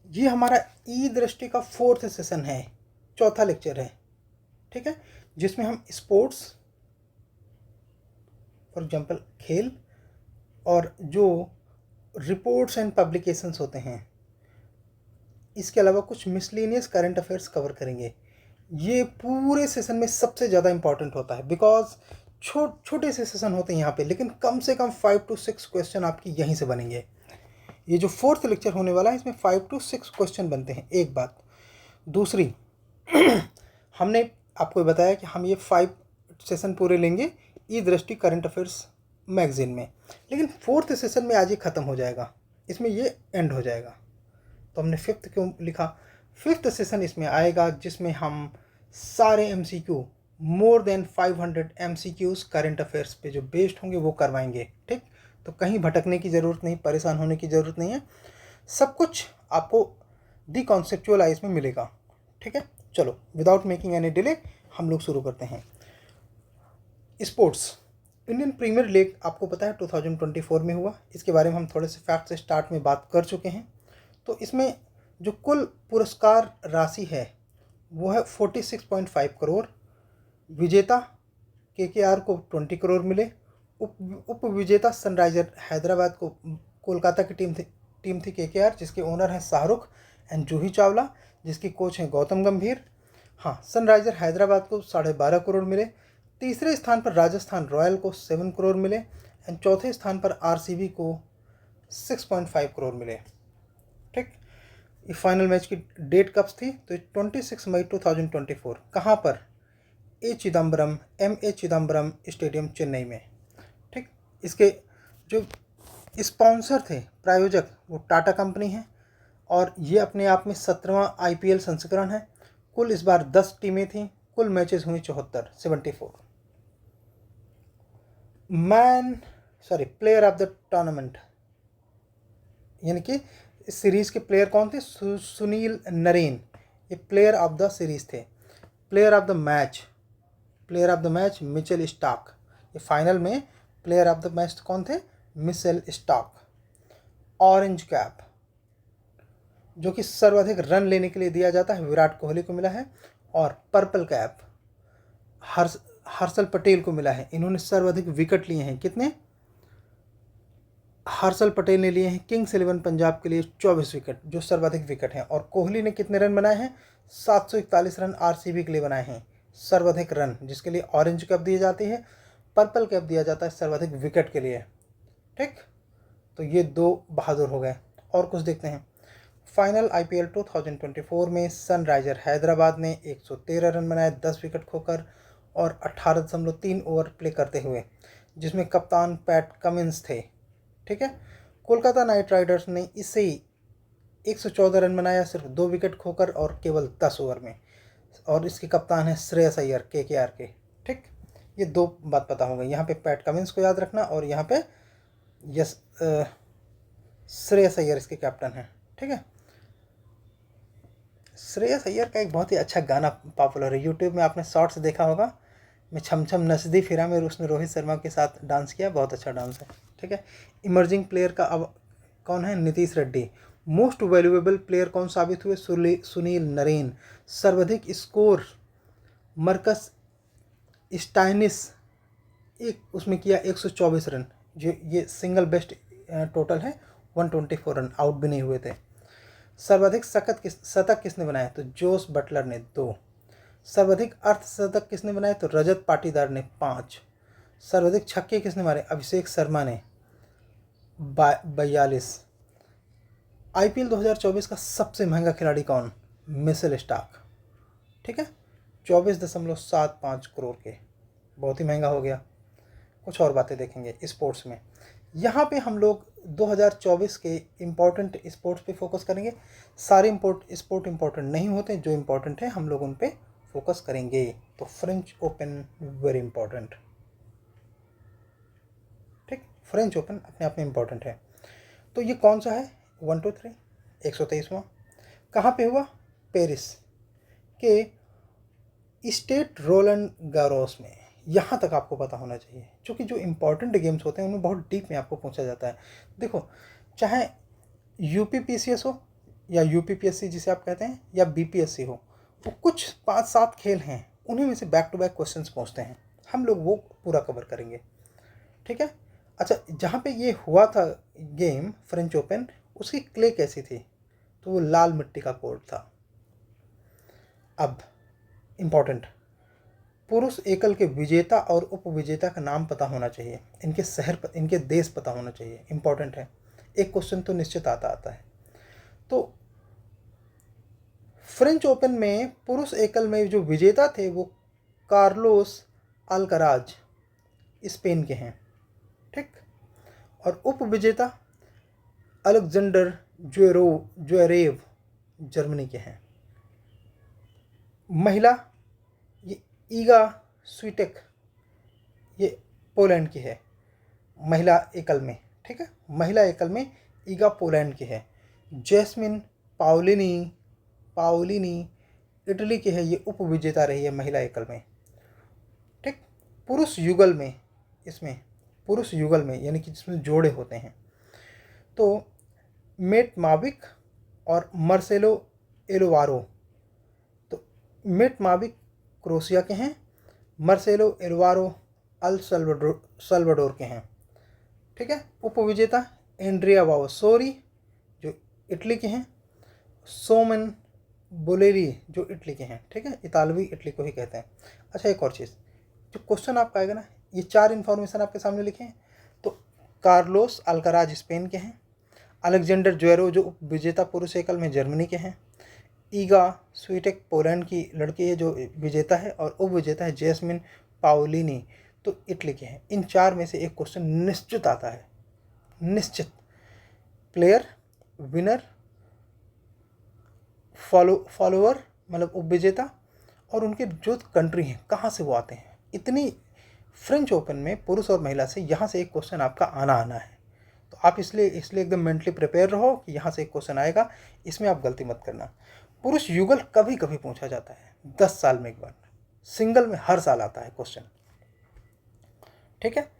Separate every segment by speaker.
Speaker 1: ये हमारा ई दृष्टि का 4th सेशन है, चौथा लेक्चर है, ठीक है, जिसमें हम स्पोर्ट्स, फॉर एग्जांपल खेल, और जो रिपोर्ट्स एंड पब्लिकेशंस होते हैं, इसके अलावा कुछ मिसलेनियस करंट अफेयर्स कवर करेंगे। ये पूरे सेशन में सबसे ज़्यादा इंपॉर्टेंट होता है, बिकॉज छोटे से सेशन होते हैं यहाँ पे, लेकिन कम से कम 5 to 6 क्वेश्चन आपकी यहीं से बनेंगे। ये जो 4th लेक्चर होने वाला है, इसमें 5 to 6 क्वेश्चन बनते हैं। एक बात। दूसरी, हमने आपको बताया कि हम ये 5 सेशन पूरे लेंगे ई दृष्टि करंट अफेयर्स मैगजीन में, लेकिन 4th सेशन में आज ये ख़त्म हो जाएगा, इसमें ये एंड हो जाएगा। तो हमने 5th क्यों लिखा? 5th सेशन इसमें आएगा जिसमें हम सारे MCQ, more than 500 MCQs current affairs पे जो बेस्ड होंगे वो करवाएंगे, ठीक। तो कहीं भटकने की ज़रूरत नहीं, परेशान होने की ज़रूरत नहीं है, सब कुछ आपको दी कॉन्सेप्चुअलाइज में मिलेगा, ठीक है। चलो, विदाउट मेकिंग एनी डिले हम लोग शुरू करते हैं। स्पोर्ट्स, इंडियन प्रीमियर लीग आपको पता है 2024 में हुआ। इसके बारे में हम थोड़े से फैक्ट से स्टार्ट में बात कर चुके हैं। तो इसमें जो कुल पुरस्कार राशि है वो है 46.5 करोड़। विजेता KKR को 20 करोड़ मिले। उप विजेता सनराइजर हैदराबाद को, कोलकाता की टीम थी KKR, जिसके ओनर हैं शाहरुख एंड जूही चावला, जिसकी कोच हैं गौतम गंभीर। हाँ, सनराइजर हैदराबाद को 12.5 करोड़ मिले। तीसरे स्थान पर राजस्थान रॉयल को 7 करोड़ मिले एंड चौथे स्थान पर RCB को 6.5 करोड़ मिले, ठीक। ये फाइनल मैच की डेट कब थी? तो 26 मई 2024। कहाँ पर? MA चिदम्बरम स्टेडियम चेन्नई में, ठीक। इसके जो स्पॉन्सर थे, प्रायोजक, वो टाटा कंपनी है और ये अपने आप में 17वां IPL संस्करण है। कुल इस बार 10 टीमें थीं, कुल मैचेस हुई 74। प्लेयर ऑफ द टूर्नामेंट, यानी कि इस सीरीज़ के प्लेयर कौन थे? सुनील नरेन, ये प्लेयर ऑफ द सीरीज़ थे। Player of the match Mitchell Starc. ये फाइनल में प्लेयर ऑफ द मैच कौन थे? Mitchell Starc. ऑरेंज कैप, जो कि सर्वाधिक रन लेने के लिए दिया जाता है, विराट कोहली को मिला है। और पर्पल कैप हर्षल पटेल को मिला है। इन्होंने सर्वाधिक विकेट लिए हैं। कितने? हर्षल पटेल ने लिए हैं किंग्स 11 पंजाब के लिए 24 विकेट, जो सर्वाधिक विकेट हैं। और कोहली ने कितने रन बनाए हैं? 741 रन RCB के लिए बनाए हैं, सर्वाधिक रन, जिसके लिए ऑरेंज कैप दी जाती है, पर्पल कैप दिया जाता है सर्वाधिक विकेट के लिए, ठीक। तो ये 2 बहादुर हो गए। और कुछ देखते हैं। फाइनल IPL 2024 में सनराइजर हैदराबाद ने 113 रन बनाए 10 विकेट खोकर और 18.3 ओवर प्ले करते हुए, जिसमें कप्तान पैट कमिंस थे, ठीक है। कोलकाता नाइट राइडर्स ने इससे ही 114 रन बनाया सिर्फ 2 विकेट खोकर और केवल 10 ओवर में, और इसके कप्तान हैं श्रेयस अय्यर KKR के, ठीक। ये 2 बात पता हो गई। यहाँ पे पैट कमिंस को याद रखना और यहाँ पे श्रेयस अय्यर इसके कैप्टन हैं, ठीक है। श्रेयस अय्यर का एक बहुत ही अच्छा गाना पॉपुलर है, यूट्यूब में आपने शॉर्ट्स देखा होगा, मैं छम छम नचदी फिरा में, उसने रोहित शर्मा के साथ डांस किया, बहुत अच्छा डांस है, ठीक है। इमर्जिंग प्लेयर का अब कौन है? Nitish Reddy. Most valuable player कौन साबित हुए? सुनील नरेन। सर्वाधिक स्कोर मर्कस स्टाइनिस, एक उसमें किया 124 रन, जो ये सिंगल बेस्ट टोटल है, 124 रन, आउट भी नहीं हुए थे। सर्वाधिक शतक किसने बनाया? तो जोस बटलर ने 2। सर्वाधिक अर्धशतक किसने बनाए? तो रजत पाटीदार ने 5। सर्वाधिक छक्के किसने मारे? अभिषेक शर्मा ने 42। IPL 2024 का सबसे महंगा खिलाड़ी कौन? मिचेल स्टार्क, ठीक है, 24.75 करोड़ के, बहुत ही महंगा हो गया। कुछ और बातें देखेंगे स्पोर्ट्स में। यहाँ पे हम लोग 2024 के इम्पोर्टेंट स्पोर्ट्स पे फोकस करेंगे। सारे स्पोर्ट इम्पोर्टेंट नहीं होते, जो इम्पोर्टेंट है हम लोग उन पे फोकस करेंगे। तो फ्रेंच ओपन वेरी इंपॉर्टेंट, ठीक। फ्रेंच ओपन अपने आप में इम्पॉर्टेंट है। तो ये कौन सा है? 1 2 3 123वां। कहाँ पे हुआ? पेरिस के स्टेट रोलैंड गारोस में। यहाँ तक आपको पता होना चाहिए, क्योंकि जो इम्पोर्टेंट गेम्स होते हैं उनमें बहुत डीप में आपको पूछा जाता है। देखो, चाहे UP PCS हो या यूपीपीएससी जिसे आप कहते हैं या बीपीएससी हो, वो कुछ 5-7 खेल हैं, उन्हीं में से बैक टू बैक क्वेश्चंस पूछते हैं, हम लोग वो पूरा कवर करेंगे। ठीक है। अच्छा, जहाँ पे ये हुआ था गेम फ्रेंच ओपन, उसकी क्ले कैसी थी? तो वो लाल मिट्टी का कोर्ट था। अब इम्पॉर्टेंट, पुरुष एकल के विजेता और उपविजेता का नाम पता होना चाहिए, इनके शहर, इनके देश पता होना चाहिए, इम्पॉर्टेंट है। एक क्वेश्चन तो निश्चित आता है। तो फ्रेंच ओपन में पुरुष एकल में जो विजेता थे वो कार्लोस अल्कराज स्पेन के हैं। ठीक। और उपविजेता अलेक्जेंडर ज्वेरेव जर्मनी के हैं। महिला ये ईगा स्वीटेक, ये पोलैंड की है महिला एकल में। ठीक है, महिला एकल में ईगा पोलैंड की है। जैस्मिन पाओलिनी इटली की है, ये उपविजेता रही है महिला एकल में। ठीक। पुरुष युगल में, इसमें पुरुष युगल में यानी कि जिसमें जोड़े होते हैं, तो मेट माविक और मार्सेलो एलोवारो। तो मेट माविक क्रोशिया के हैं, मार्सेलो एलोवारो अल सल्वाडोर के हैं। ठीक है। उपविजेता एंड्रिया वावसोरी जो इटली के हैं, सोमन बोलेरी जो इटली के हैं। ठीक है, इतालवी इटली को ही कहते हैं। अच्छा, एक और चीज़, जो क्वेश्चन आपका आएगा ना, ये 4 इन्फॉर्मेशन आपके सामने लिखे हैं। तो कार्लोस अल्कराज स्पेन के हैं, अलेक्जेंडर ज्वेरो जो विजेता पुरुष एकल में जर्मनी के हैं, ईगा स्वीटेक पोलैंड की लड़की है जो विजेता है, और उपविजेता है जैस्मिन पाओलिनी तो इटली के हैं। इन 4 में से एक क्वेश्चन निश्चित आता है, निश्चित। प्लेयर, विनर, फॉलोअर मतलब उपविजेता, और उनके जो कंट्री हैं कहाँ से वो आते हैं। इतनी फ्रेंच ओपन में पुरुष और महिला से यहाँ से एक क्वेश्चन आपका आना है। तो आप इसलिए एकदम मेंटली प्रिपेयर रहो कि यहाँ से एक क्वेश्चन आएगा, इसमें आप गलती मत करना। पुरुष युगल कभी कभी पूछा जाता है, 10 साल में एक बार। सिंगल में हर साल आता है क्वेश्चन। ठीक है।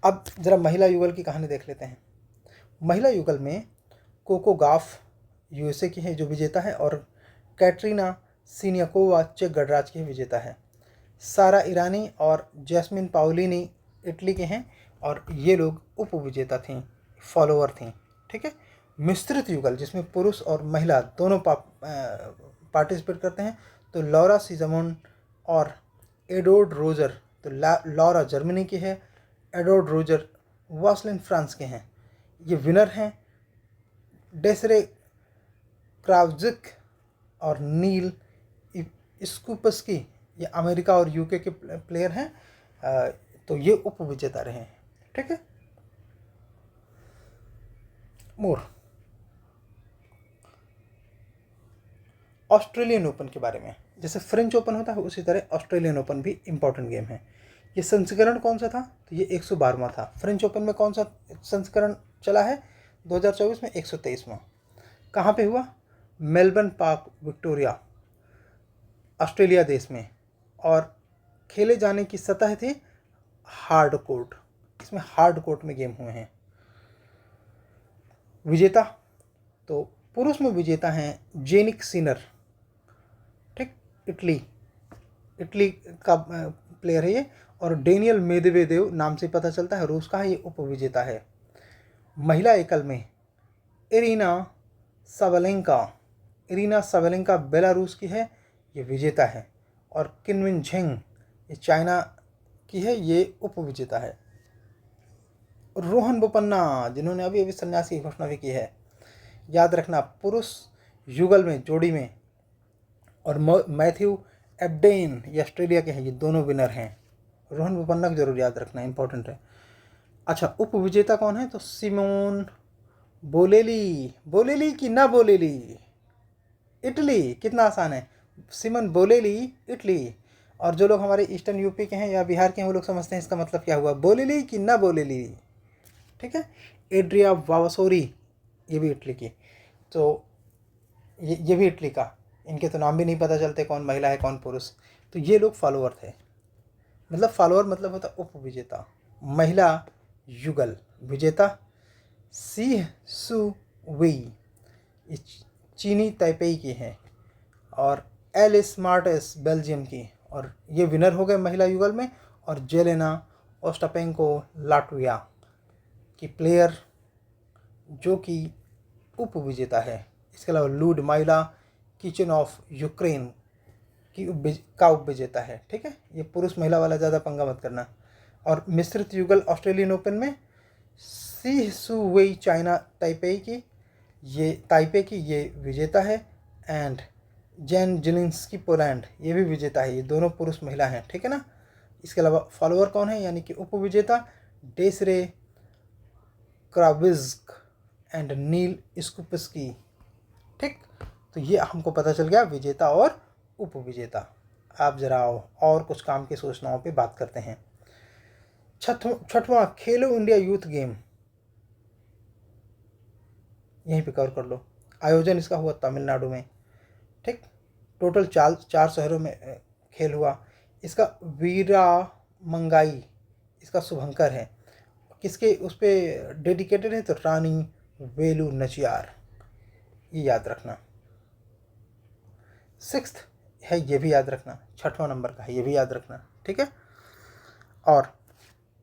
Speaker 1: अब जरा महिला युगल की कहानी देख लेते हैं। महिला युगल में कोको गाफ यूएसए की है जो विजेता है, और कैटरीना सीनियाकोवा चेक गणराज्य की विजेता है। सारा ईरानी और जैस्मिन पाओलिनी इटली के हैं, और ये लोग उपविजेता थीं, फॉलोअर थीं। ठीक है। मिश्रित युगल जिसमें पुरुष और महिला दोनों पार्टिसिपेट करते हैं, तो लॉरा सिजमोन और एडोर्ड रोजर, तो लॉरा जर्मनी की है, एडोर्ड रोजर वासलिन फ्रांस के हैं। ये विनर हैं। डेसरे क्राउजिक और नील स्कूपस्की, ये अमेरिका और यूके के प्लेयर हैं, तो ये उपविजेता रहे हैं। ठीक है। मोर ऑस्ट्रेलियन ओपन के बारे में, जैसे फ्रेंच ओपन होता है उसी तरह ऑस्ट्रेलियन ओपन भी इंपॉर्टेंट गेम है। ये संस्करण कौन सा था? तो ये 112वां था। फ्रेंच ओपन में कौन सा संस्करण चला है? 2024 में 123वां। कहाँ पे हुआ? मेलबर्न पार्क विक्टोरिया, ऑस्ट्रेलिया देश में, और खेले जाने की सतह थी हार्ड कोर्ट। इसमें हार्ड कोर्ट में गेम हुए हैं। विजेता, तो पुरुष में विजेता हैं जेनिक सिनर। ठीक, इटली का प्लेयर है ये, और डेनियल मेदवेदेव नाम से पता चलता है, रूस का है, ये उपविजेता है। महिला एकल में इरीना साबालेंका बेलारूस की है, ये विजेता है, और किनविन झेंग ये चाइना की है, ये उपविजेता है। रोहन बोपन्ना जिन्होंने अभी अभी संन्यास की घोषणा भी की है, याद रखना, पुरुष युगल में जोड़ी में, और मैथ्यू एब्डेन ये ऑस्ट्रेलिया के हैं, ये दोनों विनर हैं। रोहन बोपन्ना को जरूर याद रखना, इंपॉर्टेंट है। अच्छा, उपविजेता कौन है? तो सिमोन बोलेली की ना बोलेली, इटली, कितना आसान है, सिमन बोलेली इटली। और जो लोग हमारे ईस्टर्न यूपी के हैं या बिहार के हैं वो लोग समझते हैं इसका मतलब क्या हुआ, बोलेली की ना बोलेली। ठीक है। एड्रिया वावसोरी ये भी इटली की, तो ये भी इटली का, इनके तो नाम भी नहीं पता चलते कौन महिला है कौन पुरुष। तो ये लोग फॉलोअर थे, मतलब फॉलोअर मतलब होता उपविजेता। महिला युगल विजेता सी सु वी, चीनी ताइपेई की है और एलिस मार्टेस बेल्जियम की, और ये विनर हो गए महिला युगल में। और जेलेना ओस्टापेंको लाटविया की प्लेयर जो कि उप विजेता है। इसके अलावा लुडमाइला किचेनॉफ यूक्रेन का उप विजेता है। ठीक है, ये पुरुष महिला वाला ज़्यादा पंगा मत करना। और मिश्रित युगल ऑस्ट्रेलियन ओपन में सी सू वेई चाइना ताइपे की ये विजेता है। एंड जैन जिलिंस्की पोलैंड ये भी विजेता है। ये दोनों पुरुष महिला हैं। ठीक है ना। इसके अलावा फॉलोअर कौन है, यानी कि उप विजेता डेसरे क्राविज्क एंड नील स्कुपस्की। ठीक, तो ये हमको पता चल गया विजेता और उप विजेता। आप जरा और कुछ काम की सूचनाओं पे बात करते हैं। छठवां खेलो इंडिया यूथ गेम, यहीं पे कवर कर लो। आयोजन इसका हुआ तमिलनाडु में। ठीक, टोटल चार शहरों में खेल हुआ। इसका वीरा मंगाई इसका शुभंकर है। किसके उस पर डेडिकेटेड है, तो रानी वेलु नचियार, ये याद रखना। 6th है, ये भी याद रखना। 6वां नंबर का है, ये भी याद रखना। ठीक है। और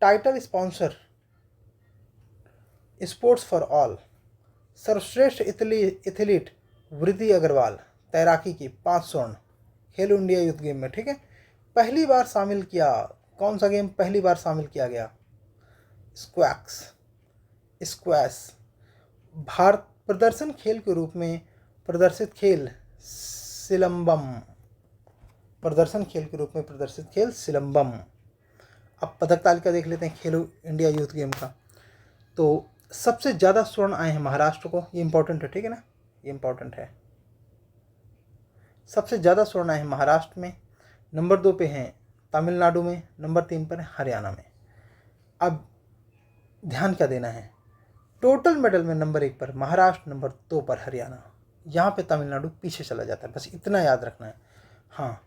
Speaker 1: title sponsor sports for all, सर्वश्रेष्ठ एथलीट वृद्धि अग्रवाल तैराकी की 5 स्वर्ण खेलो इंडिया यूथ गेम में। ठीक है, पहली बार शामिल किया, कौन सा गेम पहली बार शामिल किया गया, स्क्वैश। भारत प्रदर्शन खेल के रूप में प्रदर्शित खेल सिलंबम। अब पदक तालिका देख लेते हैं खेलो इंडिया यूथ गेम का। तो सबसे ज़्यादा स्वर्ण आए हैं महाराष्ट्र को, ये इंपॉर्टेंट है। ठीक है ना, ये इंपॉर्टेंट है। सबसे ज़्यादा स्वर्ण आए हैं महाराष्ट्र में, नंबर 2 पे हैं तमिलनाडु में, नंबर 3 पर है हरियाणा में। अब ध्यान क्या देना है, टोटल मेडल में नंबर 1 पर महाराष्ट्र, नंबर 2 पर हरियाणा। यहाँ पे तमिलनाडु पीछे चला जाता है, बस इतना याद रखना है। हाँ,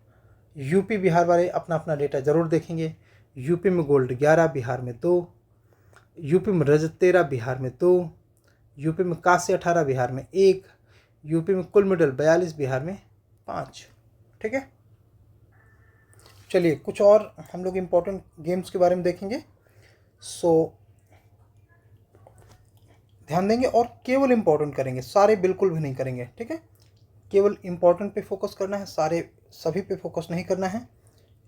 Speaker 1: यूपी बिहार वाले अपना अपना डेटा ज़रूर देखेंगे। यूपी में गोल्ड 11, बिहार में 2, यूपी में रजत 13, बिहार में 2, यूपी में कांस्य 18, बिहार में 1, यूपी में कुल मेडल 42, बिहार में 5। ठीक है, चलिए कुछ और हम लोग इम्पोर्टेंट गेम्स के बारे में देखेंगे। ध्यान देंगे और केवल इम्पोर्टेंट करेंगे, सारे बिल्कुल भी नहीं करेंगे। ठीक है, केवल इम्पोर्टेंट पे फोकस करना है, सभी पे फोकस नहीं करना है।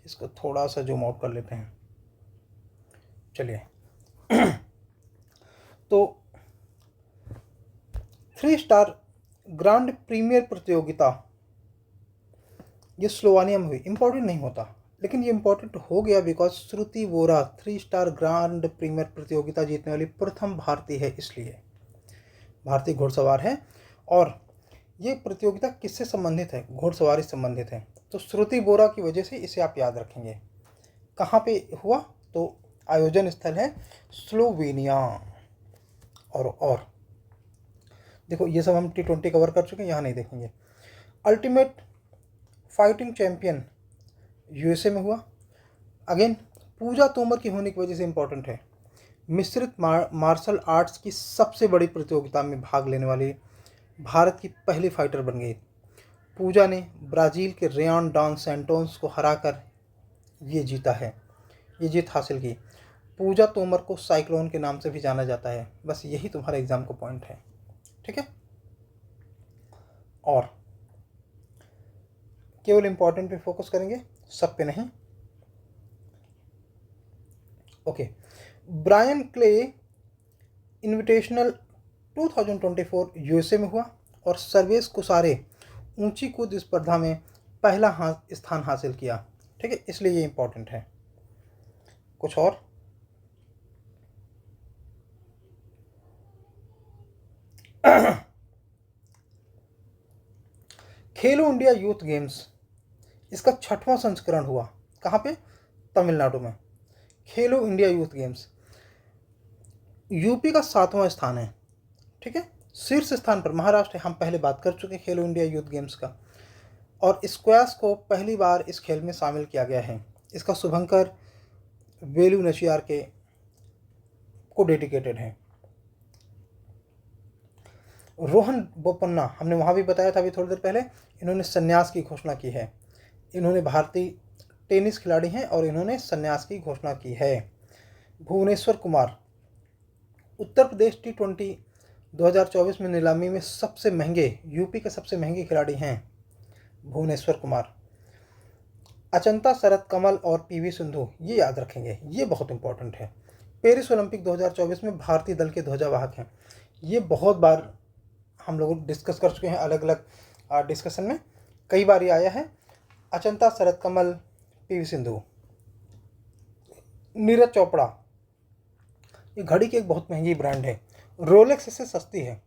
Speaker 1: इसको थोड़ा सा जूम आउट कर लेते हैं। चलिए तो 3 स्टार ग्रांड प्रीमियर प्रतियोगिता ये स्लोवानिया में हुई। इंपॉर्टेंट नहीं होता, लेकिन ये इंपॉर्टेंट हो गया because Shruti Vora 3 star grand premier प्रतियोगिता जीतने वाली प्रथम भारतीय है, इसलिए भारतीय घुड़सवार है। और ये प्रतियोगिता किससे संबंधित है, घुड़सवारी से संबंधित है। तो श्रुति बोरा की वजह से इसे आप याद रखेंगे। कहाँ पे हुआ, तो आयोजन स्थल है स्लोवेनिया। और देखो ये सब हम T20 कवर कर चुके हैं, यहाँ नहीं देखेंगे। अल्टीमेट फाइटिंग चैंपियन USA में हुआ। अगेन पूजा तोमर की होने की वजह से इम्पोर्टेंट है। मिश्रित मार्शल आर्ट्स की सबसे बड़ी प्रतियोगिता में भाग लेने वाली भारत की पहली फाइटर बन गई। पूजा ने ब्राज़ील के रेयन डॉस सैंटोस को हराकर ये जीत हासिल की। पूजा तोमर को साइक्लोन के नाम से भी जाना जाता है। बस यही तुम्हारा एग्जाम का पॉइंट है। ठीक है, और केवल इंपॉर्टेंट पे फोकस करेंगे, सब पे नहीं। Okay, Brian clay invitational 2024 USA में हुआ और सर्वेश कुसारे ऊंची कूद स्पर्धा में पहला स्थान हासिल किया। ठीक है, इसलिए ये इंपॉर्टेंट है। कुछ और, खेलो इंडिया यूथ गेम्स इसका 6वां संस्करण हुआ। कहाँ पे, तमिलनाडु में। खेलो इंडिया यूथ गेम्स यूपी का 7वां स्थान है। ठीक है, शीर्ष स्थान पर महाराष्ट्र है, हम पहले बात कर चुके खेलो इंडिया यूथ गेम्स का। और स्क्वैश को पहली बार इस खेल में शामिल किया गया है। इसका शुभंकर वेलु नचियार को डेडिकेटेड है। रोहन बोपन्ना, हमने वहाँ भी बताया था अभी थोड़ी देर पहले, इन्होंने संन्यास की घोषणा की है। इन्होंने भारतीय टेनिस खिलाड़ी हैं और इन्होंने संन्यास की घोषणा की है। भुवनेश्वर कुमार, उत्तर प्रदेश T20 2024 में नीलामी में सबसे महंगे, यूपी के सबसे महंगे खिलाड़ी हैं भुवनेश्वर कुमार। अचंता शरत कमल और पीवी सिंधु, ये याद रखेंगे, ये बहुत इंपॉर्टेंट है। पेरिस ओलंपिक 2024 में भारतीय दल के ध्वजावाहक हैं। ये बहुत बार हम लोग डिस्कस कर चुके हैं, अलग अलग डिस्कशन में कई बार ये आया है। अचंता शरत कमल, पीवी सिंधु। नीरज चोपड़ा, ये घड़ी की एक बहुत महंगी ब्रांड है। रोलेक्स इससे सस्ती है,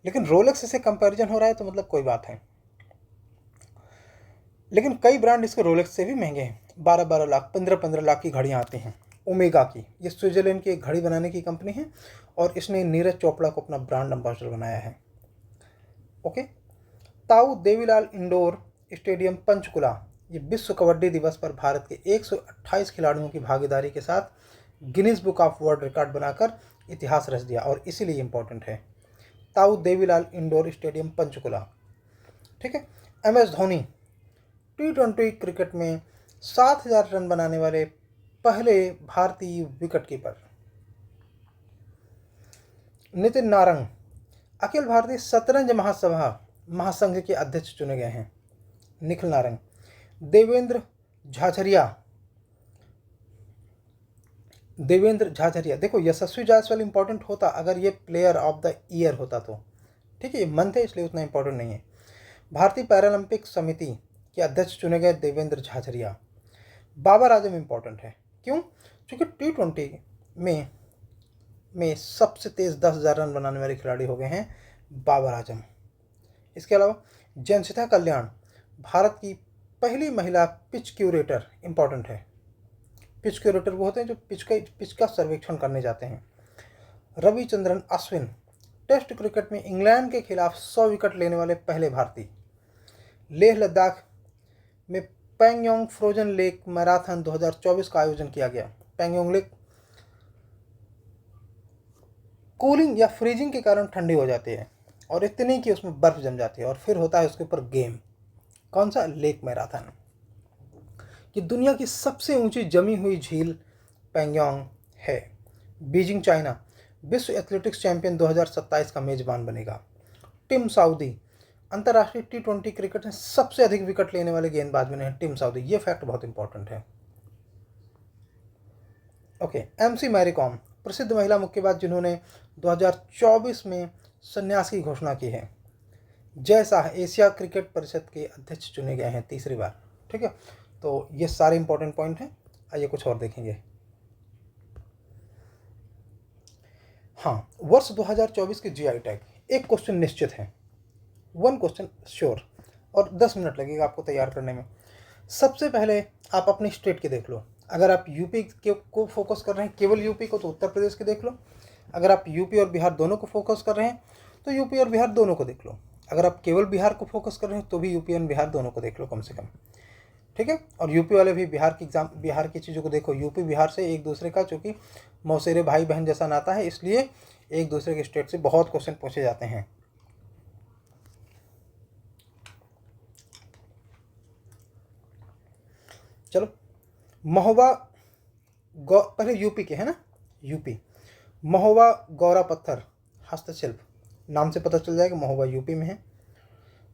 Speaker 1: लेकिन रोलेक्स से कंपैरिजन हो रहा है तो मतलब कोई बात है, लेकिन कई ब्रांड इसके रोलेक्स से भी महंगे हैं। 12-12 लाख, 15-15 लाख की घड़ियाँ आती हैं। ओमेगा की, ये स्विट्जरलैंड की एक घड़ी बनाने की कंपनी है और इसने नीरज चोपड़ा को अपना ब्रांड एम्बेसडर बनाया है। ओके। ताऊ देवीलाल इंडोर स्टेडियम पंचकुला, ये विश्व कबड्डी दिवस पर भारत के 128 खिलाड़ियों की भागीदारी के साथ Guinness book of world record बनाकर इतिहास रच दिया और इसीलिए इंपॉर्टेंट है। ताऊ देवीलाल इंडोर स्टेडियम पंचकुला। ठीक है। MS धोनी, T20 क्रिकेट में 7000 रन बनाने वाले पहले भारतीय विकेट कीपर। नितिन नारंग, अखिल भारतीय शतरंज महासंघ के अध्यक्ष चुने गए हैं। निखिल नारंग। देवेंद्र झाझरिया, देखो यशस्वी जायसवाल इंपॉर्टेंट होता अगर ये प्लेयर ऑफ द ईयर होता तो, ठीक है, ये मंथ है इसलिए उतना इंपॉर्टेंट नहीं है। भारतीय पैरालंपिक समिति के अध्यक्ष चुने गए देवेंद्र झाझरिया। बाबर आजम इंपॉर्टेंट है, क्यों? क्योंकि T20 में सबसे तेज 10,000 रन बनाने वाले खिलाड़ी हो गए हैं बाबर आजम। इसके अलावा जयंसिता कल्याण, भारत की पहली महिला पिच क्यूरेटर, इंपॉर्टेंट है। पिच क्यूरेटर वो होते हैं जो पिच का सर्वेक्षण करने जाते हैं। रविचंद्रन अश्विन, टेस्ट क्रिकेट में इंग्लैंड के खिलाफ 100 विकेट लेने वाले पहले भारतीय। लेह लद्दाख में पैंगयोंग फ्रोजन लेक मैराथन 2024 का आयोजन किया गया। पैंगयोंग लेक कूलिंग या फ्रीजिंग के कारण ठंडी हो जाती है और इतनी कि उसमें बर्फ जम जाती है और फिर होता है उसके ऊपर गेम। कौन सा? Lake marathon. ये दुनिया की सबसे ऊंची जमी हुई झील पैंगयोंग है। बीजिंग चाइना, विश्व एथलेटिक्स चैंपियन 2027 का मेजबान बनेगा। टिम साउदी, अंतर्राष्ट्रीय T20 क्रिकेट में सबसे अधिक विकेट लेने वाले गेंदबाज बने हैं टिम साउदी। ये फैक्ट बहुत इंपॉर्टेंट है। ओके। MC मैरी कॉम, प्रसिद्ध महिला मुक्केबाज जिन्होंने 2024 में संन्यास की घोषणा की है। जय शाह, एशिया क्रिकेट परिषद के अध्यक्ष चुने गए हैं तीसरी बार। ठीक है, तो ये सारे इंपॉर्टेंट पॉइंट हैं। आइए कुछ और देखेंगे। हाँ, वर्ष 2024 के GI टैग, एक क्वेश्चन निश्चित है, 1 क्वेश्चन श्योर, और 10 मिनट लगेगा आपको तैयार करने में। सबसे पहले आप अपने स्टेट के देख लो। अगर आप यूपी को फोकस कर रहे हैं, केवल यूपी को, तो उत्तर प्रदेश के देख लो। अगर आप यूपी और बिहार दोनों को फोकस कर रहे हैं तो यूपी और बिहार दोनों को देख लो। अगर आप केवल बिहार को फोकस कर रहे हैं तो भी यूपी और बिहार दोनों को देख लो कम से कम। ठीक है, और यूपी वाले भी बिहार की चीज़ों को देखो। यूपी बिहार से एक दूसरे का, चूँकि मौसेरे भाई बहन जैसा नाता है, इसलिए एक दूसरे के स्टेट से बहुत क्वेश्चन पूछे जाते हैं। चलो, महोबा पहले यूपी के है ना, यूपी। महोबा गौरा पत्थर हस्तशिल्प, नाम से पता चल जाएगा महोबा यूपी में है।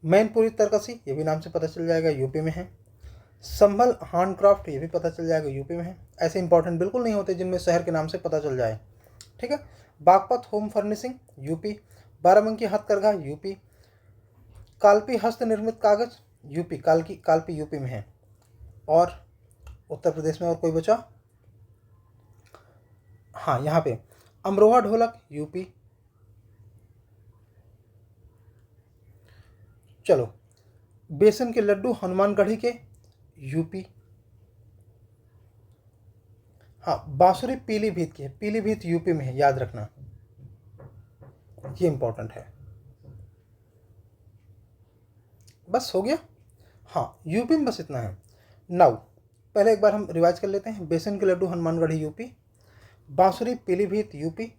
Speaker 1: मैनपुरी तरकसी, ये भी नाम से पता चल जाएगा यूपी में है। संभल हैंडक्राफ्ट, ये भी पता चल जाएगा यूपी में है। ऐसे इंपॉर्टेंट बिल्कुल नहीं होते जिनमें शहर के नाम से पता चल जाए। ठीक है। Baghpat home furnishing UP. Barabanki हथकरघा यूपी। कालपी हस्त निर्मित कागज यूपी, कालपी यूपी में है। और उत्तर प्रदेश में और कोई बचा? हाँ, यहाँ पे अमरोहा ढोलक यूपी। चलो, बेसन के लड्डू हनुमानगढ़ी के यूपी। हाँ, बांसुरी पीलीभीत की है, पीलीभीत यूपी में है, याद रखना, ये इंपॉर्टेंट है। बस हो गया। हाँ, यूपी में बस इतना है। नाउ पहले एक बार हम रिवाइज कर लेते हैं। बेसन के लड्डू हनुमानगढ़ी यूपी, बांसुरी पीलीभीत यूपी।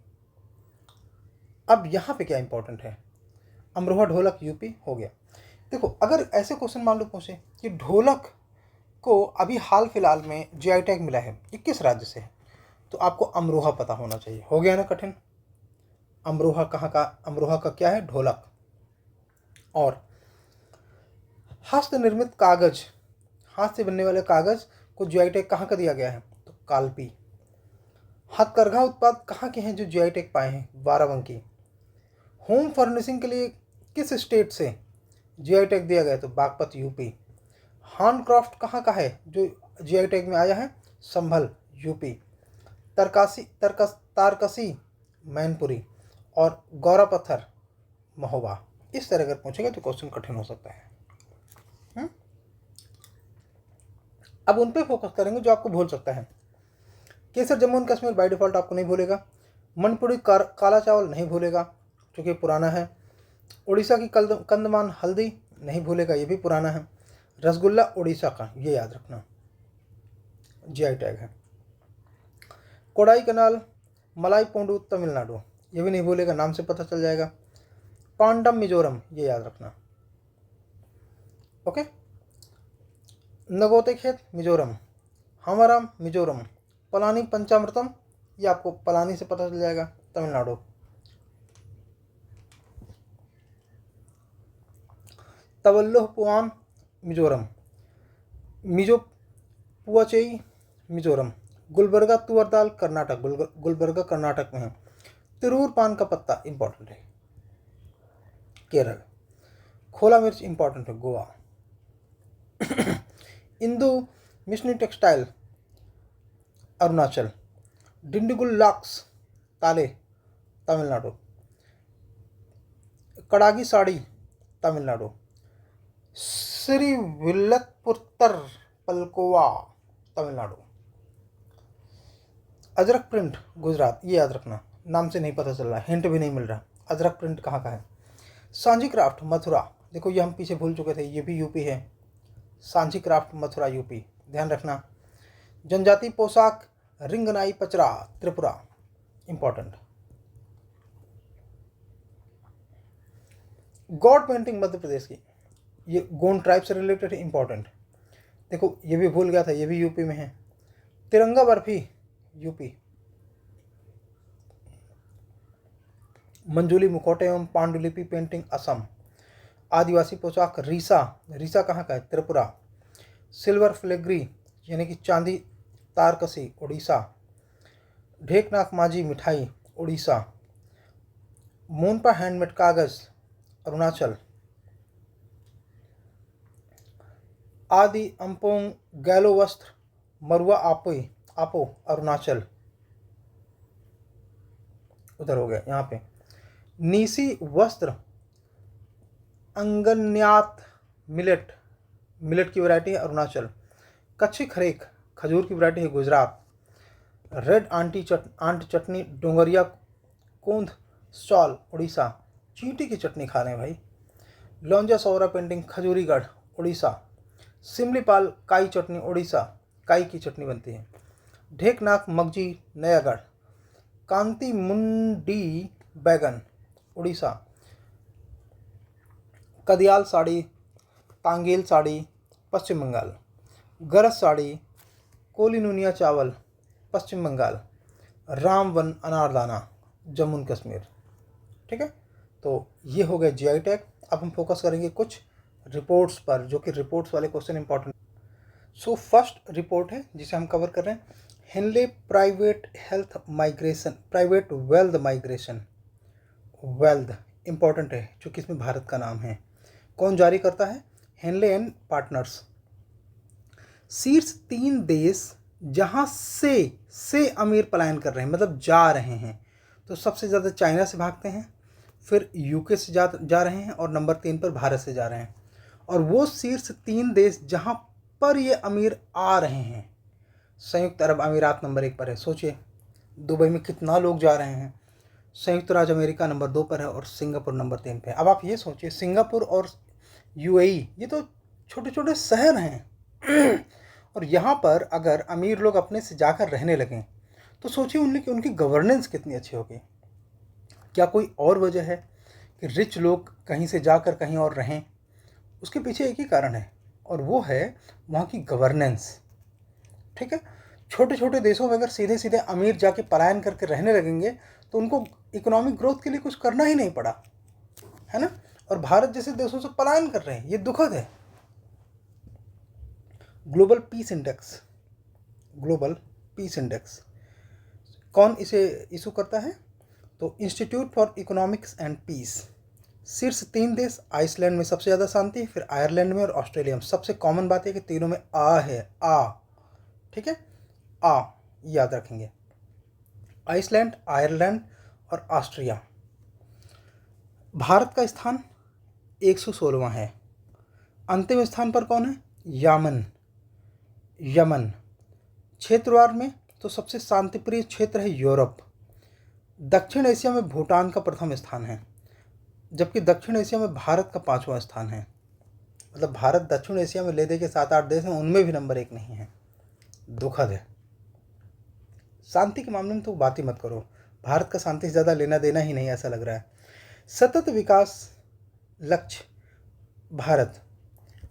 Speaker 1: अब यहाँ पे क्या इंपॉर्टेंट है? अमरोहा ढोलक यूपी हो गया। देखो अगर ऐसे क्वेश्चन मान लो पूछे कि ढोलक को अभी हाल फिलहाल में जीआई टैग मिला है, ये किस राज्य से है, तो आपको अमरोहा पता होना चाहिए। हो गया ना कठिन। अमरोहा कहाँ का, अमरोहा का क्या है, ढोलक। और हस्त निर्मित कागज, हाथ से बनने वाले कागज को जीआई टैग कहाँ का दिया गया है, तो कालपी। हथकरघा उत्पाद कहाँ के हैं जो जीआई टैग पाए हैं, बाराबंकी। होम फर्निशिंग के लिए किस स्टेट से जीआई टैग दिया गया, तो बागपत यूपी। हैंडक्राफ्ट कहाँ का है जो जीआई टैग में आया है, संभल यूपी। तारकसी मैनपुरी और गौरा पत्थर महोबा। इस तरह अगर पूछेंगे तो क्वेश्चन कठिन हो सकता है। अब उन पे फोकस करेंगे जो आपको भूल सकता है। केसर Jammu and Kashmir by default आपको नहीं भूलेगा। मनपुरी काला चावल नहीं भूलेगा क्योंकि पुराना है। उड़ीसा की कंदमान हल्दी नहीं भूलेगा, ये भी पुराना है। रसगुल्ला उड़ीसा का, ये याद रखना, जीआई टैग है। कोडाई कनाल मलाई पोंडू तमिलनाडु, ये भी नहीं भूलेगा, नाम से पता चल जाएगा। पांडम मिजोरम, ये याद रखना। ओके। नगोते खेत मिजोरम, हमाराम मिजोरम। पलानी पंचामृतम, ये आपको पलानी से पता चल जाएगा, तमिलनाडु। तवल्लुह पुआम मिजोरम। मिजो पुआचेई मिजोरम। गुलबर्गा तुअर दाल कर्नाटक, गुलबर्गा कर्नाटक में है। तिरूर पान का पत्ता इंपॉर्टेंट है, केरल। खोला मिर्च इंपॉर्टेंट है, गोवा। इंदु मिशनी टेक्सटाइल अरुणाचल। डिंडीगुल लॉक्स ताले तमिलनाडु। कड़ागी साड़ी तमिलनाडु। श्री विल्लपुत्तर पलकोवा तमिलनाडु। अजरक प्रिंट गुजरात, ये याद रखना, नाम से नहीं पता चल रहा, हिंट भी नहीं मिल रहा। अजरक प्रिंट कहाँ का है। सांझी क्राफ्ट मथुरा, देखो ये हम पीछे भूल चुके थे, ये भी यूपी है। सांझी क्राफ्ट मथुरा यूपी, ध्यान रखना। जनजाति पोशाक रिंगनाई पचरा Tripura, important. God painting Madhya Pradesh की, ये गोंड ट्राइब से रिलेटेड है, इंपॉर्टेंट। देखो ये भी भूल गया था, ये भी यूपी में है। तिरंगा बर्फी यूपी। मंजूली मुखौटे एवं पांडुलिपि पेंटिंग असम। आदिवासी पोशाक रीसा, रीसा कहाँ का है, त्रिपुरा। सिल्वर फिलेग्री यानी कि चांदी तारकसी उड़ीसा। ढेकनाथ माझी मिठाई उड़ीसा। मोनपा हैंडमेड कागज अरुणाचल। आदि अम्पोंग गैलो वस्त्र मरुआ आपो अरुणाचल, उधर हो गया। यहाँ पे नीसी वस्त्र अंगन्यात मिलेट, मिलेट की वैरायटी है अरुणाचल। कच्छी खरेक खजूर की वैरायटी है गुजरात। रेड आंट चटनी डोंगरिया कोंद स्टॉल उड़ीसा, चींटी की चटनी खा रहे हैं भाई। लौंजा सौरा पेंटिंग खजूरीगढ़ उड़ीसा। सिमलीपाल काई चटनी उड़ीसा, काई की चटनी बनती है। ढेकनाथ मगजी नयागढ़। कांति मुंडी बैगन उड़ीसा। कदियाल साड़ी तांगेल साड़ी पश्चिम बंगाल। गरज साड़ी कोलिनुनिया चावल पश्चिम बंगाल। रामवन अनारदाना जम्मू एंड कश्मीर। ठीक है, तो ये हो गए जीआई टैग। अब हम फोकस करेंगे कुछ रिपोर्ट्स पर, जो कि रिपोर्ट्स वाले question important. So first report है जिसे हम कवर कर रहे हैं, Henley private health migration, private wealth migration. Wealth important है क्योंकि इसमें भारत का नाम है। कौन जारी करता है, हेनले एंड पार्टनर्स। शीर्ष 3 देश जहां से अमीर पलायन कर रहे हैं, मतलब जा रहे हैं, तो सबसे ज़्यादा चाइना से भागते हैं, फिर यूके से जा रहे हैं, और नंबर 3 पर भारत से जा रहे हैं। और वो शीर्ष 3 देश जहां पर ये अमीर आ रहे हैं, संयुक्त अरब अमीरात नंबर 1 पर है। सोचिए दुबई में कितना लोग जा रहे हैं। संयुक्त राज्य अमेरिका नंबर 2 पर है और सिंगापुर नंबर 3 पे है। अब आप ये सोचिए, सिंगापुर और यूएई ये तो छोटे छोटे शहर हैं और यहाँ पर अगर अमीर लोग अपने से जाकर रहने लगें तो सोचिए उनकी गवर्नेंस कितनी अच्छी होगी। क्या कोई और वजह है कि रिच लोग कहीं से जाकर कहीं और रहें, उसके पीछे एक ही कारण है, और वो है वहाँ की गवर्नेंस। ठीक है, छोटे छोटे देशों में अगर सीधे सीधे अमीर जाके पलायन करके रहने लगेंगे तो उनको इकोनॉमिक ग्रोथ के लिए कुछ करना ही नहीं पड़ा, है ना। और भारत जैसे देशों से पलायन कर रहे हैं, ये दुखद है। Global peace index, global peace index कौन इसे इशू करता है? तो institute for economics and peace. शीर्ष 3 देश, आइसलैंड में सबसे ज़्यादा शांति, फिर आयरलैंड में और ऑस्ट्रेलिया में। सबसे कॉमन बात है कि तीनों में आ है, आ। ठीक है, आ याद रखेंगे। आइसलैंड, आयरलैंड और ऑस्ट्रिया। भारत का स्थान 116वां है। अंतिम स्थान पर कौन है? यमन। यमन। क्षेत्रवार में तो सबसे शांतिप्रिय क्षेत्र है यूरोप। दक्षिण एशिया में भूटान का प्रथम स्थान है, जबकि दक्षिण एशिया में भारत का 5वां स्थान है। मतलब भारत दक्षिण एशिया में ले दे के 7-8 देश हैं, उनमें भी नंबर 1 नहीं है। दुखद है। शांति के मामले में तो बात ही मत करो, भारत का शांति से ज़्यादा लेना देना ही नहीं ऐसा लग रहा है। सतत विकास लक्ष्य भारत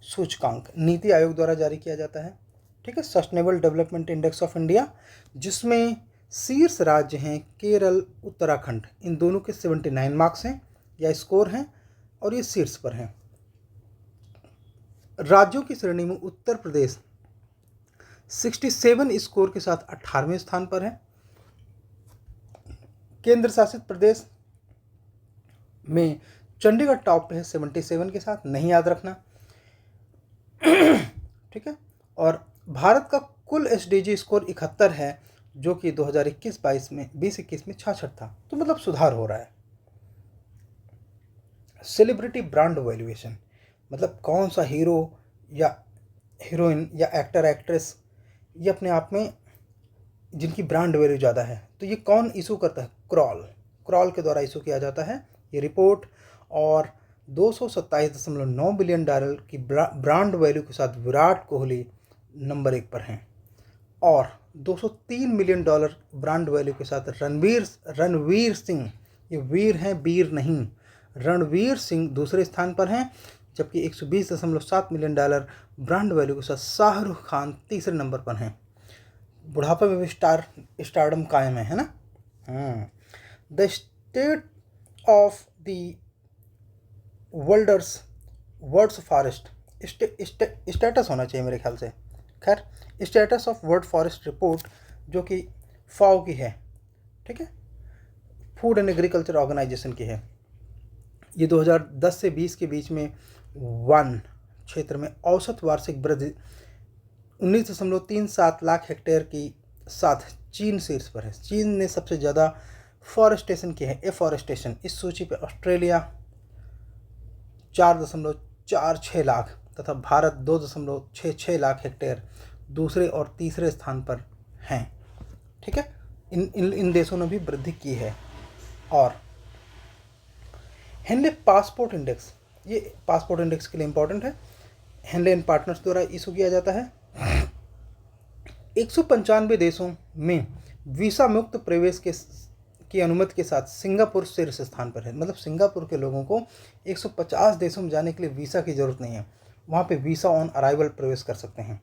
Speaker 1: सूचकांक नीति आयोग द्वारा जारी किया जाता है। ठीक है, sustainable development index of India, जिसमें शीर्ष राज्य हैं केरल, उत्तराखंड, इन दोनों के 79 मार्क्स हैं या स्कोर हैं, और ये शीर्ष पर हैं। राज्यों की श्रेणी में उत्तर प्रदेश 67 स्कोर के साथ 18वें स्थान पर है। केंद्र शासित प्रदेश में चंडीगढ़ टॉप पे है 77 के साथ, नहीं याद रखना। ठीक है, और भारत का कुल एसडीजी स्कोर 71 है, जो कि 2021-22 में 20-21 में 66 था, तो मतलब सुधार हो रहा है। सेलिब्रिटी ब्रांड वैल्यूएशन, मतलब कौन सा हीरो या हीरोइन या एक्टर एक्ट्रेस ये अपने आप में जिनकी ब्रांड वैल्यू ज़्यादा है, तो ये कौन इशू करता है? क्रॉल। क्रॉल के द्वारा इशू किया जाता है ये रिपोर्ट, और 227.9 बिलियन डॉलर की ब्रांड वैल्यू के साथ विराट कोहली नंबर 1 पर हैं, और 203 मिलियन डॉलर ब्रांड वैल्यू के साथ रणवीर सिंह, ये वीर हैं बीर नहीं, रणवीर सिंह दूसरे स्थान पर हैं, जबकि 120.7 मिलियन डॉलर ब्रांड वैल्यू के साथ शाहरुख खान तीसरे नंबर पर हैं। बुढ़ापे में भी स्टारडम कायम है ना। The state of the words forest, status होना चाहिए मेरे ख्याल से, खैर status of world forest report, जो कि फाओ की है, ठीक है, फूड एंड एग्रीकल्चर ऑर्गेनाइजेशन की है। ये 2010 से 20 के बीच में वन क्षेत्र में औसत वार्षिक वृद्धि 19.37 लाख हेक्टेयर की साथ चीन शीर्ष पर है। चीन ने सबसे ज़्यादा फॉरेस्टेशन की है, एफॉरेस्टेशन। इस सूची पे ऑस्ट्रेलिया 4.46 लाख तथा भारत 2.66 लाख हेक्टेयर दूसरे और तीसरे स्थान पर हैं। ठीक है, इन देशों ने भी वृद्धि की है। और हेनले पासपोर्ट इंडेक्स, ये पासपोर्ट इंडेक्स के लिए इंपॉर्टेंट है, हेनले एंड पार्टनर्स द्वारा इशू किया जाता है। 195 देशों में वीसा मुक्त प्रवेश की अनुमति के साथ सिंगापुर शीर्ष स्थान पर है। मतलब सिंगापुर के लोगों को 150 देशों में जाने के लिए वीसा की जरूरत नहीं है, वहाँ पे वीसा ऑन अराइवल प्रवेश कर सकते हैं।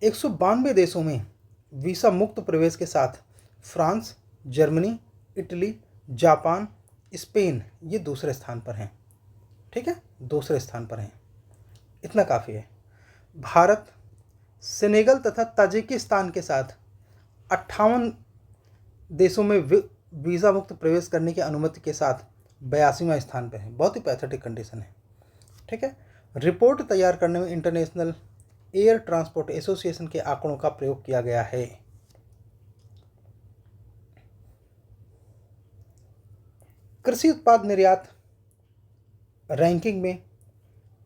Speaker 1: 192 देशों में वीसा मुक्त प्रवेश के साथ France, Germany, Italy, Japan, Spain ये दूसरे स्थान पर हैं। ठीक है, दूसरे स्थान पर हैं, इतना काफ़ी है। भारत सेनेगल तथा ताजिकिस्तान के साथ 58 देशों में वीज़ा मुक्त प्रवेश करने की अनुमति के साथ 82वां स्थान पर है। बहुत ही पैथेटिक कंडीशन है। ठीक है, रिपोर्ट तैयार करने में इंटरनेशनल एयर ट्रांसपोर्ट एसोसिएशन के आंकड़ों का प्रयोग किया गया है। कृषि उत्पाद निर्यात रैंकिंग में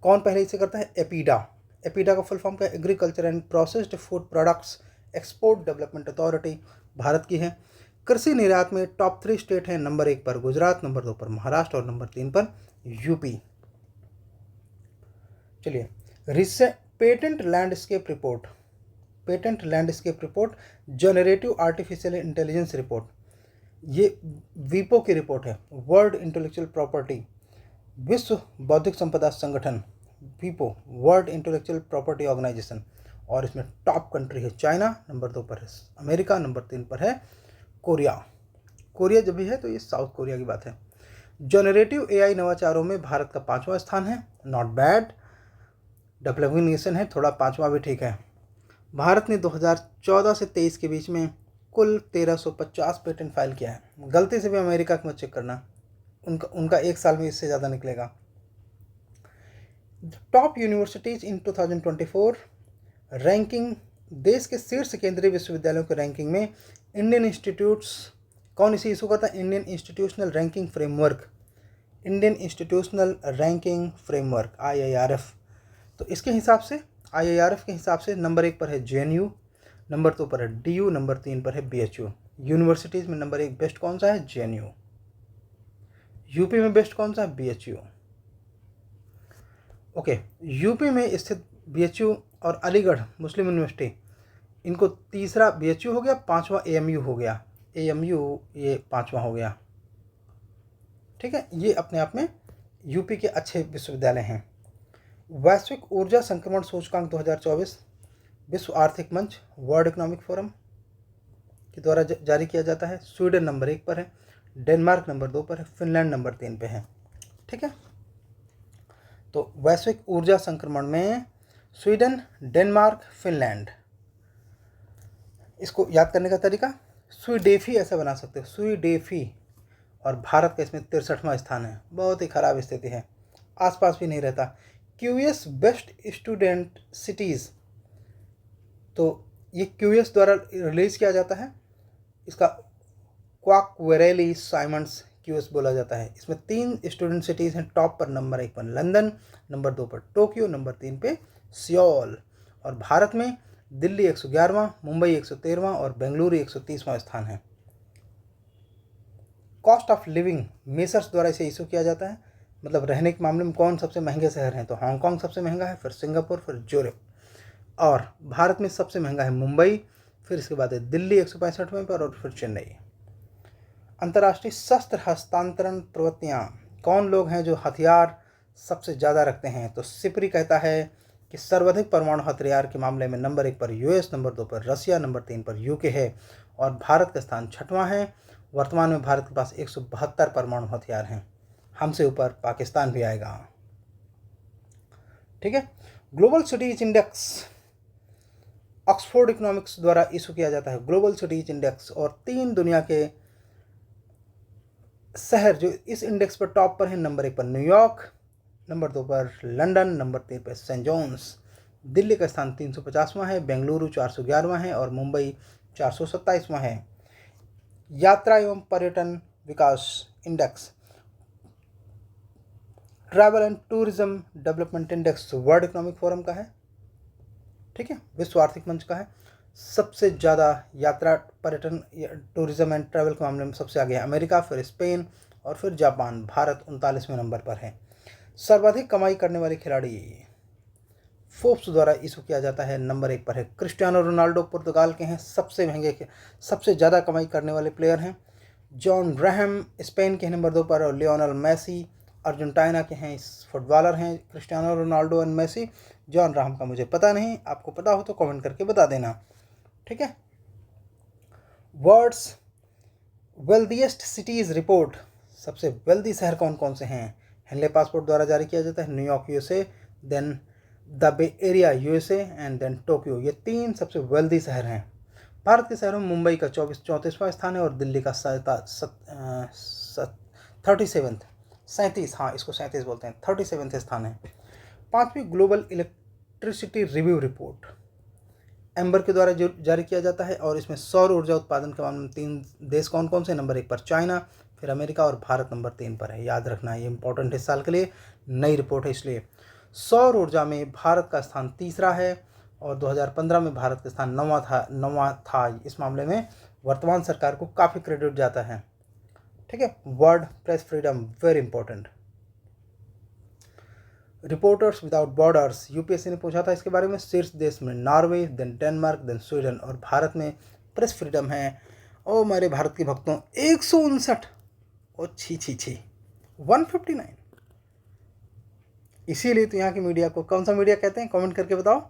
Speaker 1: कौन पहले इसे करता है? एपीडा। एपीडा का फुल फॉर्म क्या है? Agriculture and processed food products export development authority, Bharat की है। कृषि निर्यात में टॉप 3 स्टेट हैं, नंबर 1 पर गुजरात, नंबर 2 पर महाराष्ट्र और नंबर 3 पर यूपी। चलिए, patent landscape report, patent landscape report, generative artificial intelligence report. ये वीपो की रिपोर्ट है, वर्ल्ड इंटेलेक्चुअल प्रॉपर्टी, विश्व बौद्धिक संपदा संगठन, वीपो, वर्ल्ड इंटेलेक्चुअल प्रॉपर्टी ऑर्गेनाइजेशन। और इसमें टॉप कंट्री है चाइना, नंबर 2 पर है अमेरिका, नंबर 3 पर है कोरिया। कोरिया जब भी है तो ये साउथ कोरिया की बात है। जनरेटिव एआई नवाचारों में भारत का 5वां स्थान है, नॉट बैड, डेवलपिंग नेशन है, थोड़ा 5वां भी ठीक है। भारत ने 2014 से 23 के बीच में कुल 1350 पेटेंट फाइल किया है। गलती से भी अमेरिका को मत चेक करना, उनका एक साल में इससे ज़्यादा निकलेगा। टॉप यूनिवर्सिटीज इन 2024 रैंकिंग, देश के शीर्ष केंद्रीय विश्वविद्यालयों की रैंकिंग में इंडियन इंस्टीट्यूट्स, कौन इसे इशू करता है? Indian institutional ranking framework, Indian institutional ranking framework IIRF। तो इसके हिसाब से IIRF के हिसाब से नंबर 1 पर है JNU, नंबर 2 पर है DU, नंबर 3 पर है BHU। यूनिवर्सिटीज़ में नंबर 1 बेस्ट कौन सा है? JNU। यूपी में बेस्ट कौन सा है? BHU। ओके, यूपी में स्थित BHU और अलीगढ़ मुस्लिम यूनिवर्सिटी, इनको तीसरा BHU हो गया, 5वां AMU हो गया, AMU ये 5वां हो गया। ठीक है, ये अपने आप में यूपी के अच्छे विश्वविद्यालय हैं। वैश्विक ऊर्जा संक्रमण सूचकांक 2024 विश्व आर्थिक मंच, वर्ल्ड इकोनॉमिक फोरम के द्वारा जारी किया जाता है। स्वीडन नंबर 1 पर है, डेनमार्क नंबर 2 पर है, फिनलैंड नंबर 3 पे है। ठीक है, तो वैश्विक ऊर्जा संक्रमण में स्वीडन, डेनमार्क, फिनलैंड। इसको याद करने का तरीका, स्वीडेफी ऐसा बना सकते हो, स्वीडेफी। और भारत का इसमें 63वां स्थान है, बहुत ही खराब स्थिति है, आसपास भी नहीं रहता। QS बेस्ट स्टूडेंट सिटीज़, तो ये QS द्वारा रिलीज किया जाता है, इसका क्वाकवेरेली साइमंड्स QS बोला जाता है। इसमें 3 स्टूडेंट सिटीज़ हैं टॉप पर, नंबर 1 पर लंदन, नंबर 2 पर टोक्यो, नंबर 3 पे सियोल। और भारत में दिल्ली 111वां, मुंबई 113वां और बेंगलुरु 130वां स्थान है। कॉस्ट ऑफ लिविंग मेसर्स द्वारा इसे इशू किया जाता है, मतलब रहने के मामले में कौन सबसे महंगे शहर हैं, तो हांगकांग सबसे महंगा है, फिर सिंगापुर, फिर ज़ुरिख। और भारत में सबसे महंगा है मुंबई, फिर इसके बाद है दिल्ली 165वें पर और फिर चेन्नई। अंतर्राष्ट्रीय शस्त्र हस्तांतरण प्रवृत्तियाँ, कौन लोग हैं जो हथियार सबसे ज़्यादा रखते हैं, तो सिपरी कहता है कि सर्वाधिक परमाणु हथियार के मामले में नंबर 1 पर US, नंबर 2 पर रसिया, नंबर 3 पर UK है और भारत का स्थान 6वां है। वर्तमान में भारत के पास 172 परमाणु हथियार हैं, हमसे ऊपर पाकिस्तान भी आएगा। ठीक है, global cities index Oxford economics द्वारा इशू किया जाता है, ग्लोबल सिटीज इंडेक्स। और 3 दुनिया के शहर जो इस इंडेक्स पर टॉप पर हैं, नंबर 1 पर न्यूयॉर्क, नंबर 2 पर लंदन, नंबर 3 पर सेंट जॉन्स। दिल्ली का स्थान 350वां है, बेंगलुरु 411वां है और मुंबई 427वां है। यात्रा एवं पर्यटन विकास index, travel and tourism development index world economic forum का है। ठीक है, विश्व आर्थिक मंच का है। सबसे ज़्यादा यात्रा, पर्यटन, टूरिज्म एंड ट्रैवल के मामले में सबसे आगे है अमेरिका, फिर स्पेन और फिर जापान। भारत 39वें नंबर पर है। सर्वाधिक कमाई करने वाले खिलाड़ी फोर्ब्स द्वारा इशू किया जाता है, नंबर 1 पर है क्रिस्टियानो रोनाल्डो, पुर्तगाल के हैं, सबसे महंगे के सबसे ज़्यादा कमाई करने वाले प्लेयर हैं। जॉन ग्राहम स्पेन के हैं नंबर 2 पर और लियोनेल मेसी अर्जेंटीना के हैं फुटबॉलर हैं। Cristiano Ronaldo and Messi, John Graham का मुझे पता नहीं, आपको पता हो तो कमेंट करके बता देना। ठीक है, वर्ल्ड्स वेल्दीएस्ट सिटीज़ रिपोर्ट, सबसे वेल्दी शहर कौन कौन से हैं, हेनले पासपोर्ट द्वारा जारी किया जाता है। न्यूयॉर्क USA, then the bay area USA and then Tokyo, ये 3 सबसे वेल्दी शहर हैं। भारत के शहरों में मुंबई का 34वां स्थान है और दिल्ली का 37, हाँ इसको 37 बोलते हैं, 37 स्थान है। 5वीं global electricity review report Ember के द्वारा जारी किया जाता है और इसमें सौर ऊर्जा उत्पादन के मामले में 3 देश कौन कौन से, नंबर 1 पर चाइना, फिर अमेरिका और भारत नंबर 3 पर है। याद रखना, ये इंपॉर्टेंट इस साल के लिए नई रिपोर्ट है, इसलिए सौर ऊर्जा में भारत का स्थान 3रा है और 2015 में भारत का स्थान 9वां था। इस मामले में वर्तमान सरकार को काफ़ी क्रेडिट जाता है। ठीक है, world press freedom very important. Reporters without borders, UPSC ने पूछा था इसके बारे में। शीर्ष देश में Norway, then Denmark, then Sweden और भारत में प्रेस फ्रीडम है। ओ मेरे भारत के भक्तों, 159। ओ छी छी छी, 159। इसीलिए तो यहाँ की मीडिया को कौन सा मीडिया कहते हैं, कमेंट करके बताओ।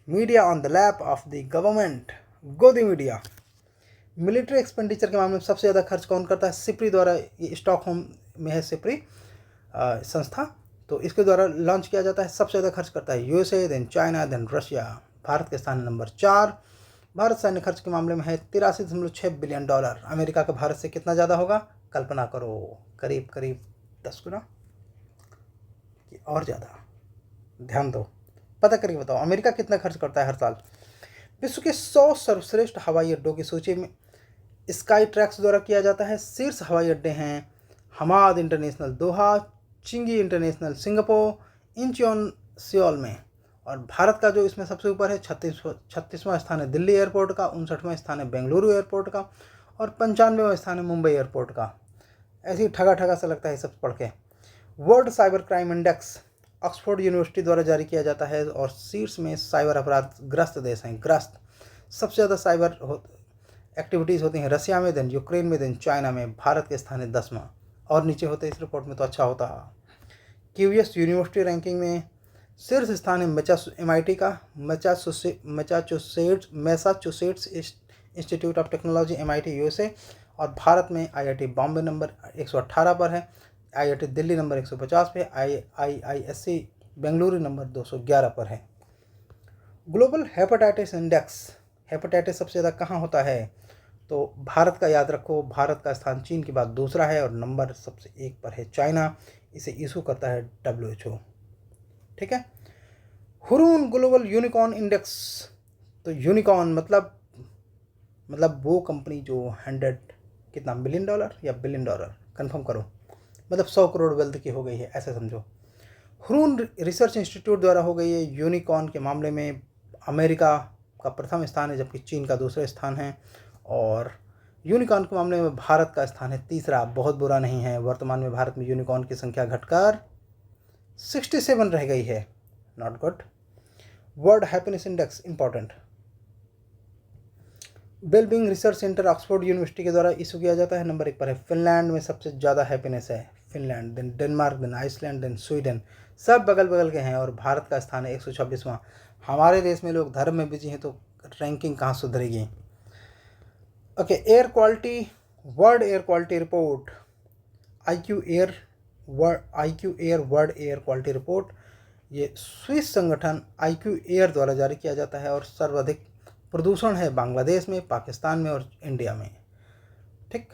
Speaker 1: Media on the lap of the government, गोदी मीडिया। मिलिट्री एक्सपेंडिचर के मामले में सबसे ज़्यादा खर्च कौन करता है? सिप्री द्वारा, ये स्टॉकहोम में है सिप्री संस्था, तो इसके द्वारा लॉन्च किया जाता है। सबसे ज़्यादा खर्च करता है USA, then China, then Russia. Bharat के स्थान नंबर 4। भारत सैन्य खर्च के मामले में है 83.6 बिलियन डॉलर। अमेरिका का भारत से कितना ज़्यादा होगा? कल्पना करो, करीब करीब 10 गुना और ज़्यादा। ध्यान दो, पता करके बताओ अमेरिका कितना खर्च करता है हर साल। विश्व के 100 सर्वश्रेष्ठ हवाई अड्डों की सूची में स्काई ट्रैक्स द्वारा किया जाता है। शीर्ष हवाई अड्डे हैं हमाद इंटरनेशनल दोहा, चिंगी इंटरनेशनल सिंगापुर, इंचियोन सियोल में। और भारत का जो इसमें सबसे ऊपर है 36वां स्थान है दिल्ली एयरपोर्ट का, 59वां स्थान है बेंगलुरु एयरपोर्ट का, और 95वां स्थान है मुंबई एयरपोर्ट का। ऐसे ही ठगा ठगा सा लगता है सब पढ़ के। World cyber crime index Oxford university द्वारा जारी किया जाता है, और शीर्ष में साइबर अपराध ग्रस्त देश हैं। ग्रस्त सबसे ज़्यादा साइबर एक्टिविटीज़ होती हैं रसिया में, देन यूक्रेन में, देन चाइना में। भारत के स्थान है 10वां, और नीचे होते इस रिपोर्ट में तो अच्छा होता। क्यूएस यूनिवर्सिटी रैंकिंग में शीर्ष स्थान है MIT का, Massachusetts institute of technology MIT USA, और भारत में IIT बॉम्बे नंबर 118 पर है, IIT दिल्ली नंबर 150 पे, IISc बेंगलुरु नंबर 211 पर है। ग्लोबल हेपेटाइटिस इंडेक्स, हेपेटाइटिस सबसे ज़्यादा कहाँ होता है? तो भारत का याद रखो, भारत का स्थान चीन के बाद दूसरा है, और नंबर सबसे 1 पर है चाइना। इसे इशू करता है WHO। ठीक है। हुरून ग्लोबल यूनिकॉर्न इंडेक्स, तो यूनिकॉर्न मतलब वो कंपनी जो 100 कितना मिलियन डॉलर या बिलियन डॉलर, कंफर्म करो, मतलब 100 करोड़ वेल्थ की हो गई है, ऐसा समझो। हुरून रिसर्च इंस्टीट्यूट द्वारा हो गई है। यूनिकॉर्न के मामले में अमेरिका का प्रथम स्थान है, जबकि चीन का दूसरा स्थान है। और यूनिकॉर्न के मामले में भारत का स्थान है 3रा। बहुत बुरा नहीं है, वर्तमान में भारत में यूनिकॉर्न की संख्या घटकर 67 रह गई है। Not good. World happiness index important, wellbeing research centre Oxford university के द्वारा इशू किया जाता है। नंबर 1 पर है फिनलैंड में सबसे ज़्यादा हैप्पीनेस है, Finland, then Denmark, then Iceland, then Sweden. सब बगल बगल के हैं, और भारत का स्थान है 126वां। हमारे देश में लोग धर्म में बिजी हैं, तो रैंकिंग कहाँ सुधरेगी। Okay, air quality, world air quality report, IQ air world air quality report, ये स्विस संगठन IQ एयर द्वारा जारी किया जाता है। और सर्वाधिक प्रदूषण है बांग्लादेश में, पाकिस्तान में और इंडिया में। ठीक।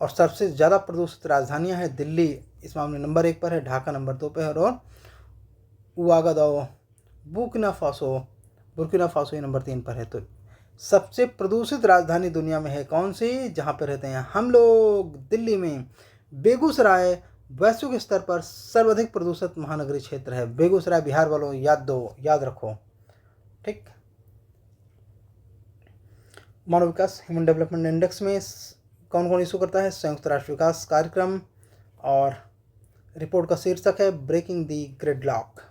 Speaker 1: और सबसे ज़्यादा प्रदूषित राजधानियां हैं दिल्ली इस मामले नंबर 1 पर है, ढाका नंबर 2 पर है, और उआगादाओ बुर्किना फासो ये नंबर 3 पर है। तो सबसे प्रदूषित राजधानी दुनिया में है कौन सी, जहाँ पर रहते हैं हम लोग? दिल्ली में। बेगूसराय वैश्विक स्तर पर सर्वाधिक प्रदूषित महानगरीय क्षेत्र है। बेगूसराय बिहार वालों याद रखो। ठीक। मानव विकास ह्यूमन डेवलपमेंट इंडेक्स में कौन कौन इशू करता है? संयुक्त राष्ट्र विकास कार्यक्रम, और रिपोर्ट का शीर्षक है ब्रेकिंग दी ग्रिडलॉक।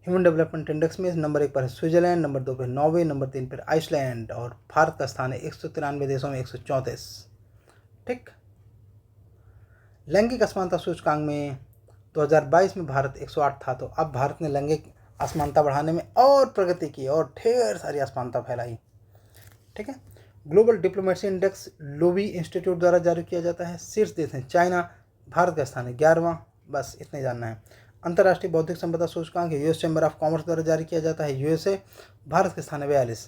Speaker 1: ह्यूमन डेवलपमेंट इंडेक्स में नंबर 1 पर है स्विट्जरलैंड, नंबर 2 पर नॉर्वे, नंबर 3 पर आइसलैंड, और भारत का स्थान है 193 देशों में 134। ठीक। लैंगिक असमानता सूचकांक में 2022 में भारत 108 था, तो अब भारत ने लैंगिक असमानता बढ़ाने में और प्रगति की और ढेर सारी असमानता फैलाई। ठीक है। Global diplomacy index lobby institute द्वारा जारी किया जाता है। शीर्ष देश हैं चाइना, भारत का स्थान है 11वां। बस इतने जानना है। अंतर्राष्ट्रीय बौद्धिक संपदा सूचकांक US चैम्बर ऑफ कॉमर्स द्वारा जारी किया जाता है USA, भारत के स्थान है 42।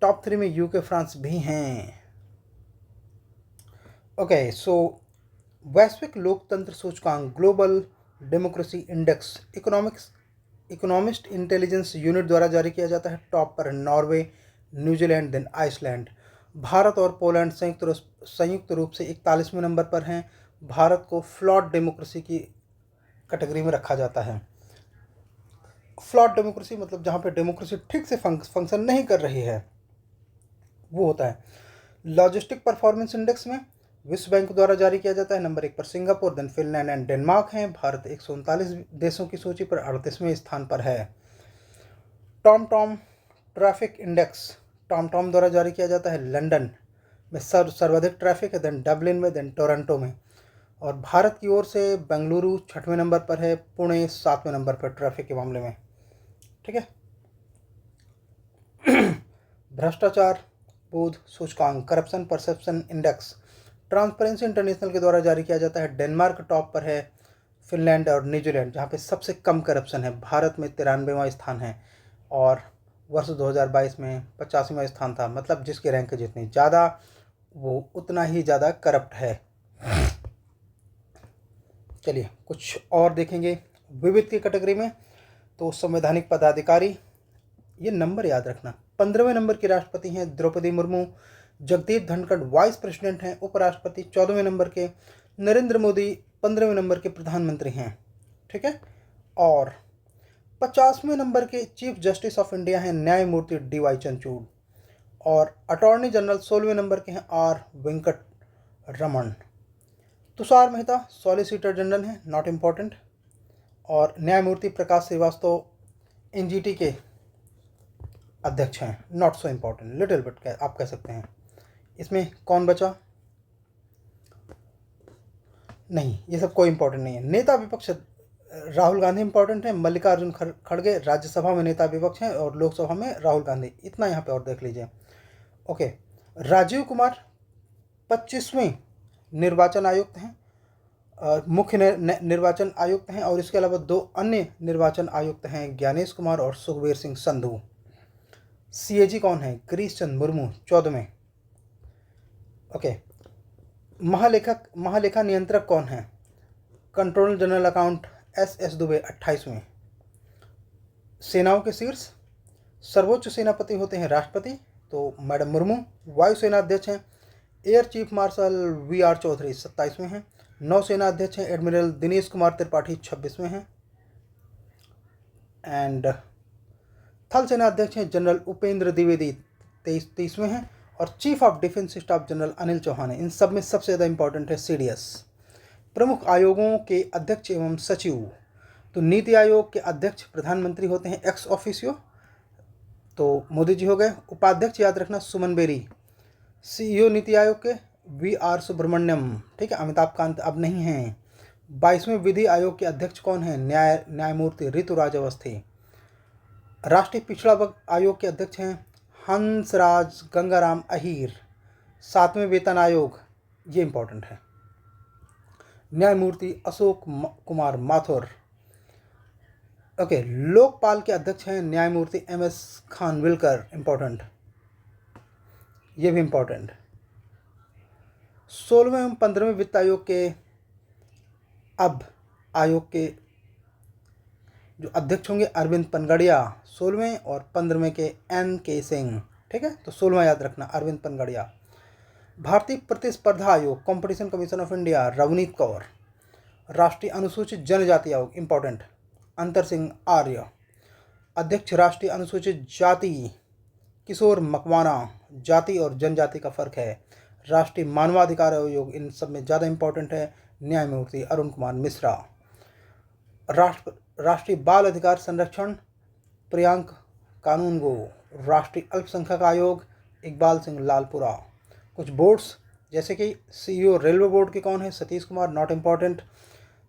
Speaker 1: टॉप 3 में UK फ्रांस भी हैं। ओके, सो वैश्विक लोकतंत्र सूचकांक global democracy index Economist intelligence unit द्वारा जारी किया जाता है। टॉप पर Norway, New Zealand, then Iceland. Bharat और पोलैंड संयुक्त रूप से 41वें नंबर पर हैं। भारत को फ्लॉट डेमोक्रेसी की कैटेगरी में रखा जाता है। फ्लॉट डेमोक्रेसी मतलब जहाँ पे डेमोक्रेसी ठीक से फंक्शन नहीं कर रही है, वो होता है। लॉजिस्टिक परफॉर्मेंस इंडेक्स में विश्व बैंक द्वारा जारी किया जाता है। नंबर 1 पर Singapore, then Finland and Denmark हैं। भारत 139 देशों की सूची पर 38वें स्थान पर है। टॉम ट्रैफिक इंडेक्स टॉम द्वारा जारी किया जाता है लंदन, में सर्वाधिक ट्रैफिक है, देन डबलिन में, देन टोरंटो में। और भारत की ओर से बेंगलुरु 6वें नंबर पर है, पुणे 7वें नंबर पर ट्रैफिक के मामले में। ठीक है। भ्रष्टाचार बोध सूचकांक, corruption perception index, transparency international के द्वारा जारी किया जाता है। डेनमार्क टॉप पर है, फिनलैंड और न्यूजीलैंड जहाँ पे सबसे कम करप्शन है। भारत में 93वां स्थान है और वर्ष 2022 में 85वां स्थान था। मतलब जिसकी रैंक जितनी ज़्यादा वो उतना ही ज़्यादा करप्ट है। चलिए कुछ और देखेंगे विविध की कैटेगरी में। तो संवैधानिक पदाधिकारी, ये नंबर याद रखना, 15वें नंबर की राष्ट्रपति हैं द्रौपदी मुर्मू। जगदीप धनखड़ वाइस प्रेसिडेंट हैं, उपराष्ट्रपति 14वें नंबर के। नरेंद्र मोदी 15वें नंबर के प्रधानमंत्री हैं। ठीक है। और 50वें नंबर के चीफ जस्टिस ऑफ इंडिया हैं न्यायमूर्ति DY चंद्रचूड़। और अटॉर्नी जनरल 16वें नंबर के हैं R Venkat Raman. Tushar Mehta solicitor general हैं, नॉट इम्पॉर्टेंट। और न्यायमूर्ति प्रकाश श्रीवास्तव NGT के अध्यक्ष हैं, not so important, little bit आप कह सकते हैं। इसमें कौन बचा? नहीं, ये सब कोई इम्पोर्टेंट नहीं है। नेता विपक्ष राहुल गांधी इम्पोर्टेंट है, मल्लिकार्जुन खड़गे राज्यसभा में नेता विपक्ष हैं और लोकसभा में राहुल गांधी। इतना यहाँ पे और देख लीजिए। ओके, राजीव कुमार 25वें निर्वाचन आयुक्त हैं, मुख्य निर्वाचन आयुक्त हैं। और इसके अलावा 2 अन्य निर्वाचन आयुक्त हैं, ज्ञानेश कुमार और सुखबीर सिंह संधू। CAG कौन है? गिरीश चंद्र मुर्मू 14वें। ओके, महालेखा नियंत्रक कौन है? Controller general account SS Dubey 28वें। सेनाओं के शीर्ष सर्वोच्च सेनापति होते हैं राष्ट्रपति, तो मैडम मुर्मू। वायुसेना अध्यक्ष हैं air chief marshal VR Chaudhary 27वें हैं। नौसेना अध्यक्ष हैं एडमिरल दिनेश कुमार त्रिपाठी 26वें हैं। एंड थल सेना अध्यक्ष हैं जनरल उपेंद्र द्विवेदी 30वें हैं। और chief of defence staff general Anil Chauhan है। इन सब में सबसे ज़्यादा इंपॉर्टेंट है CDS, प्रमुख आयोगों के अध्यक्ष एवं सचिव। तो नीति आयोग के अध्यक्ष प्रधानमंत्री होते हैं एक्स ऑफिशियो, तो मोदी जी हो गए। उपाध्यक्ष याद रखना सुमन बेरी। CEO नीति आयोग के VR सुब्रमण्यम। ठीक है, अमिताभ कांत अब नहीं हैं। 22वें विधि आयोग के अध्यक्ष कौन हैं? न्यायमूर्ति ऋतुराज अवस्थी। राष्ट्रीय पिछड़ा वर्ग आयोग के अध्यक्ष हैं हंसराज गंगाराम अहीर। 7वें वेतन आयोग, ये इंपॉर्टेंट है, न्यायमूर्ति अशोक कुमार माथुर। ओके, लोकपाल के अध्यक्ष हैं न्यायमूर्ति MS खानविलकर, इंपॉर्टेंट, ये भी इंपॉर्टेंट। 16वें एवं 15वें वित्त आयोग के अब आयोग के जो अध्यक्ष होंगे अरविंद पनगड़िया 16वें और 15वें के NK सिंह। ठीक है, तो 16वां याद रखना अरविंद पनगड़िया। भारतीय प्रतिस्पर्धा आयोग competition commission of India Ravneet Kaur. राष्ट्रीय अनुसूचित जनजाति आयोग इंपॉर्टेंट अंतर सिंह आर्य। अध्यक्ष राष्ट्रीय अनुसूचित जाति किशोर मकवाना। जाति और जनजाति का फर्क है। राष्ट्रीय मानवाधिकार आयोग इन सब में ज़्यादा इंपॉर्टेंट है, न्यायमूर्ति अरुण कुमार मिश्रा। राष्ट्रीय बाल अधिकार संरक्षण प्रियांक कानूनगो। राष्ट्रीय अल्पसंख्यक आयोग इकबाल सिंह लालपुरा। कुछ बोर्ड्स जैसे कि CEO रेलवे बोर्ड के कौन है? Satish Kumar, not important.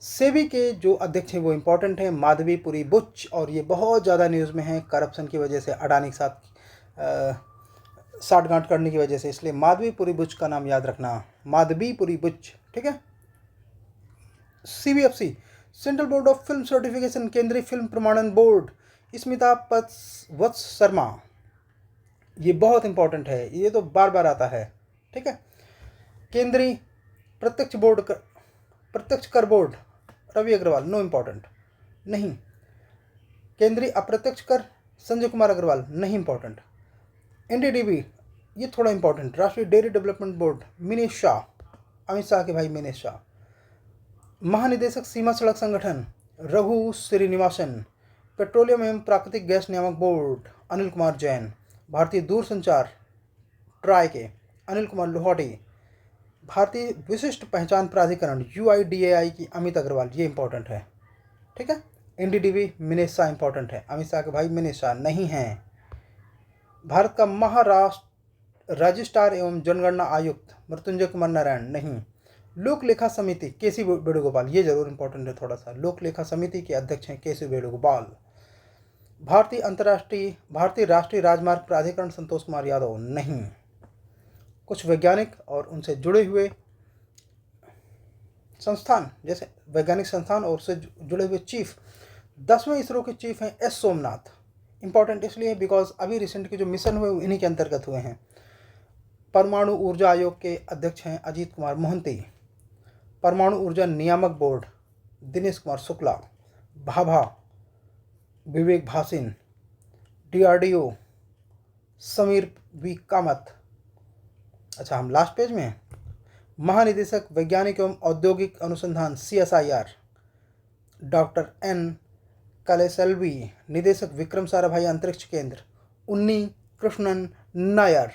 Speaker 1: SEBI के जो अध्यक्ष हैं वो इम्पॉर्टेंट हैं, माधवीपुरी बुच। और ये बहुत ज़्यादा न्यूज़ में है करप्शन की वजह से, अडानी के साथ साठगांठ करने की वजह से, इसलिए माधवीपुरी बुच का नाम याद रखना, माधवीपुरी बुच। ठीक है। CBFC central board of film certification, केंद्रीय फिल्म प्रमाणन बोर्ड, स्मिता वत्स शर्मा, ये बहुत इंपॉर्टेंट है, ये तो बार बार आता है। ठीक है। केंद्रीय प्रत्यक्ष कर board Ravi Agarwal, no important, नहीं। केंद्रीय अप्रत्यक्ष कर संजय कुमार अग्रवाल, नहीं इम्पॉर्टेंट। NDDB, ये थोड़ा इंपॉर्टेंट। राष्ट्रीय dairy development board Minesh Shah, Amit Shah के भाई मिनेश शाह। महानिदेशक सीमा सड़क संगठन रघु श्रीनिवासन। पेट्रोलियम एवं प्राकृतिक गैस नियामक बोर्ड अनिल कुमार जैन। भारतीय दूरसंचार ट्राई के अनिल कुमार लोहाटी। भारतीय विशिष्ट पहचान प्राधिकरण UIDAI की अमित अग्रवाल, ये इंपॉर्टेंट है। ठीक है। NDDB मिनेश शाह इंपॉर्टेंट है, अमित शाह के भाई मिनेश शाह नहीं हैं। भारत का रजिस्ट्रार एवं जनगणना आयुक्त मृत्युंजय कुमार नारायण नहीं। लोक लेखा समिति केसी वेणुगोपाल, ये जरूर इंपॉर्टेंट है थोड़ा सा। लोक लेखा समिति के अध्यक्ष हैं केसी वेणुगोपाल। भारतीय राष्ट्रीय राजमार्ग प्राधिकरण संतोष कुमार यादव नहीं। कुछ वैज्ञानिक और उनसे जुड़े हुए संस्थान, जैसे वैज्ञानिक संस्थान और उससे जुड़े हुए चीफ, 10वें इसरो के चीफ हैं एस सोमनाथ। इंपॉर्टेंट इसलिए बिकॉज अभी रिसेंट के जो मिशन हुए इन्हीं के अंतर्गत हुए हैं। परमाणु ऊर्जा आयोग के अध्यक्ष हैं अजीत कुमार मोहंती। परमाणु ऊर्जा नियामक board Dinesh Kumar Shukla. Bhabha Vivek Bhasin. DRDO Sameer V Kamat. अच्छा, हम लास्ट पेज में हैं। महानिदेशक वैज्ञानिक एवं औद्योगिक अनुसंधान CSIR डॉक्टर N कलेसेल्वी। निदेशक विक्रम साराभाई अंतरिक्ष केंद्र उन्नी कृष्णन नायर।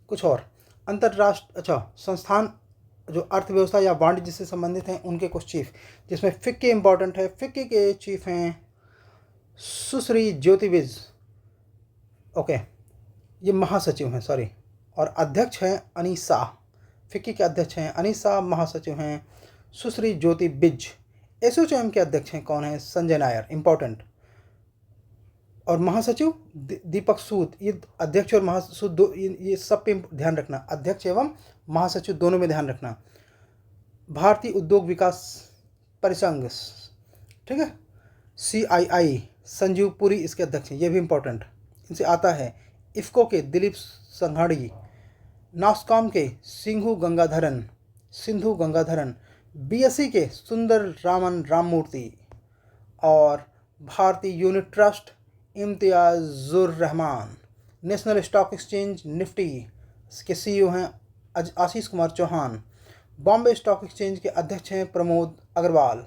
Speaker 1: कुछ और संस्थान जो अर्थव्यवस्था या वाणिज्य से संबंधित हैं उनके कुछ चीफ, जिसमें फिक्की इंपॉर्टेंट है। फिक्की के चीफ हैं सुश्री ज्योतिविज, ओके, ये महासचिव हैं, सॉरी, और अध्यक्ष हैं अनीसा। फिक्की के अध्यक्ष हैं अनीसा, महासचिव हैं सुश्री ज्योति बिज। एसोचैम के अध्यक्ष हैं कौन है? संजय नायर, इंपॉर्टेंट। और महासचिव दीपक सूद। ये अध्यक्ष और महासचिव दो, ये सब पे ध्यान रखना, अध्यक्ष एवं महासचिव दोनों में ध्यान रखना। भारतीय उद्योग विकास परिसंघ, ठीक है, CII संजीव पुरी इसके अध्यक्ष हैं, ये भी इंपॉर्टेंट, इनसे आता है। इफ्को के दिलीप संघाड़ी। नास्कॉम के सिंधु गंगाधरन। BSE के सुंदर रामन राममूर्ति। और भारतीय unit trust Imtiazur Rahman. National stock exchange Nifty के CEO हैं आशीष कुमार चौहान। बॉम्बे स्टॉक एक्सचेंज के अध्यक्ष हैं प्रमोद अग्रवाल।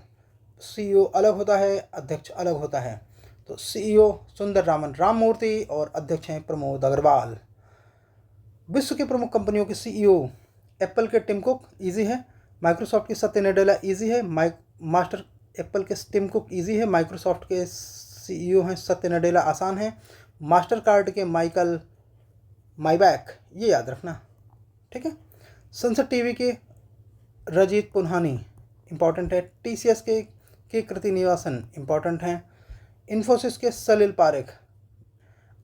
Speaker 1: CEO अलग होता है, अध्यक्ष अलग होता है। तो CEO सुंदर रामन राममूर्ति और अध्यक्ष हैं प्रमोद अग्रवाल। विश्व की प्रमुख कंपनियों के CEO एप्पल के टिम कुक, इजी है। माइक्रोसॉफ्ट के सत्य नडेला, इजी है। एप्पल के टिम कुक, इजी है। माइक्रोसॉफ्ट के CEO हैं सत्य नडेला, आसान है। मास्टर कार्ड के माइकल माइबैक, ये याद रखना, ठीक है। संसद टीवी के रजीत पुन्हानी, इंपॉर्टेंट है। TCS के कृति निवासन, इंपॉर्टेंट हैं। इन्फोसिस के सलील पारेख।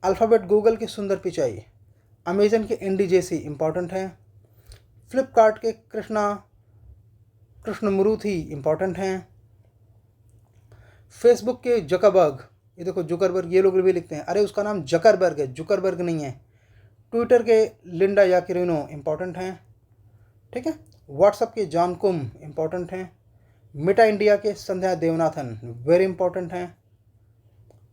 Speaker 1: अल्फ़ाबेट गूगल के सुंदर पिचाई। अमेजन के NDJC, इंपॉर्टेंट हैं। फ्लिपकार्ट के कृष्णमुरूथी, इंपॉर्टेंट हैं। फेसबुक के जकरबर्ग, ये देखो जुकरबर्ग, ये लोग भी लिखते हैं, अरे उसका नाम जकरबर्ग है, जुकरबर्ग नहीं है। ट्विटर के लिंडा याकिरिनो, इंपॉर्टेंट हैं, ठीक है। व्हाट्सएप के जॉन कुम, इंपॉर्टेंट हैं। मेटा इंडिया के संध्या देवनाथन, वेरी इंपॉर्टेंट हैं,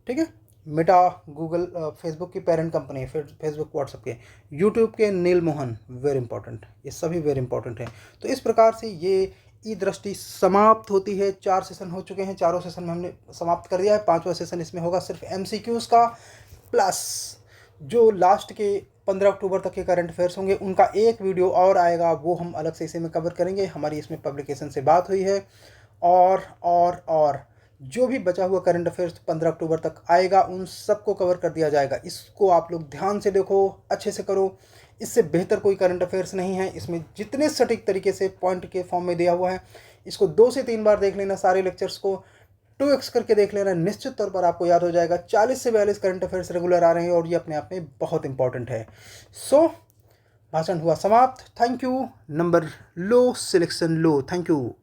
Speaker 1: ठीक है। मेटा गूगल फेसबुक की पेरेंट कंपनी है, फेसबुक व्हाट्सएप के। यूट्यूब के नील मोहन, वेरी इंपॉर्टेंट, ये सभी वेरी इंपॉर्टेंट हैं। तो इस प्रकार से ये ई दृष्टि समाप्त होती है। 4 सेशन हो चुके हैं, चारों सेशन में हमने समाप्त कर दिया है। 5वां सेशन इसमें होगा सिर्फ MCQs का, प्लस जो लास्ट के 15 अक्टूबर तक के करंट अफेयर्स होंगे उनका एक वीडियो और आएगा, वो हम अलग से इसे में कवर करेंगे। हमारी इसमें पब्लिकेशन से बात हुई है। और जो भी बचा हुआ करंट अफेयर्स 15 अक्टूबर तक आएगा उन सबको कवर कर दिया जाएगा। इसको आप लोग ध्यान से देखो, अच्छे से करो, इससे बेहतर कोई करंट अफेयर्स नहीं है। इसमें जितने सटीक तरीके से पॉइंट के फॉर्म में दिया हुआ है, इसको 2 से 3 बार देख लेना, सारे लेक्चर्स को 2x करके देख लेना, निश्चित तौर पर आपको याद हो जाएगा। 40 से 42 करंट अफेयर्स रेगुलर आ रहे हैं और ये अपने आप में बहुत इंपॉर्टेंट है। सो भाषण हुआ समाप्त। Thank you. Number low, selection low. Thank you.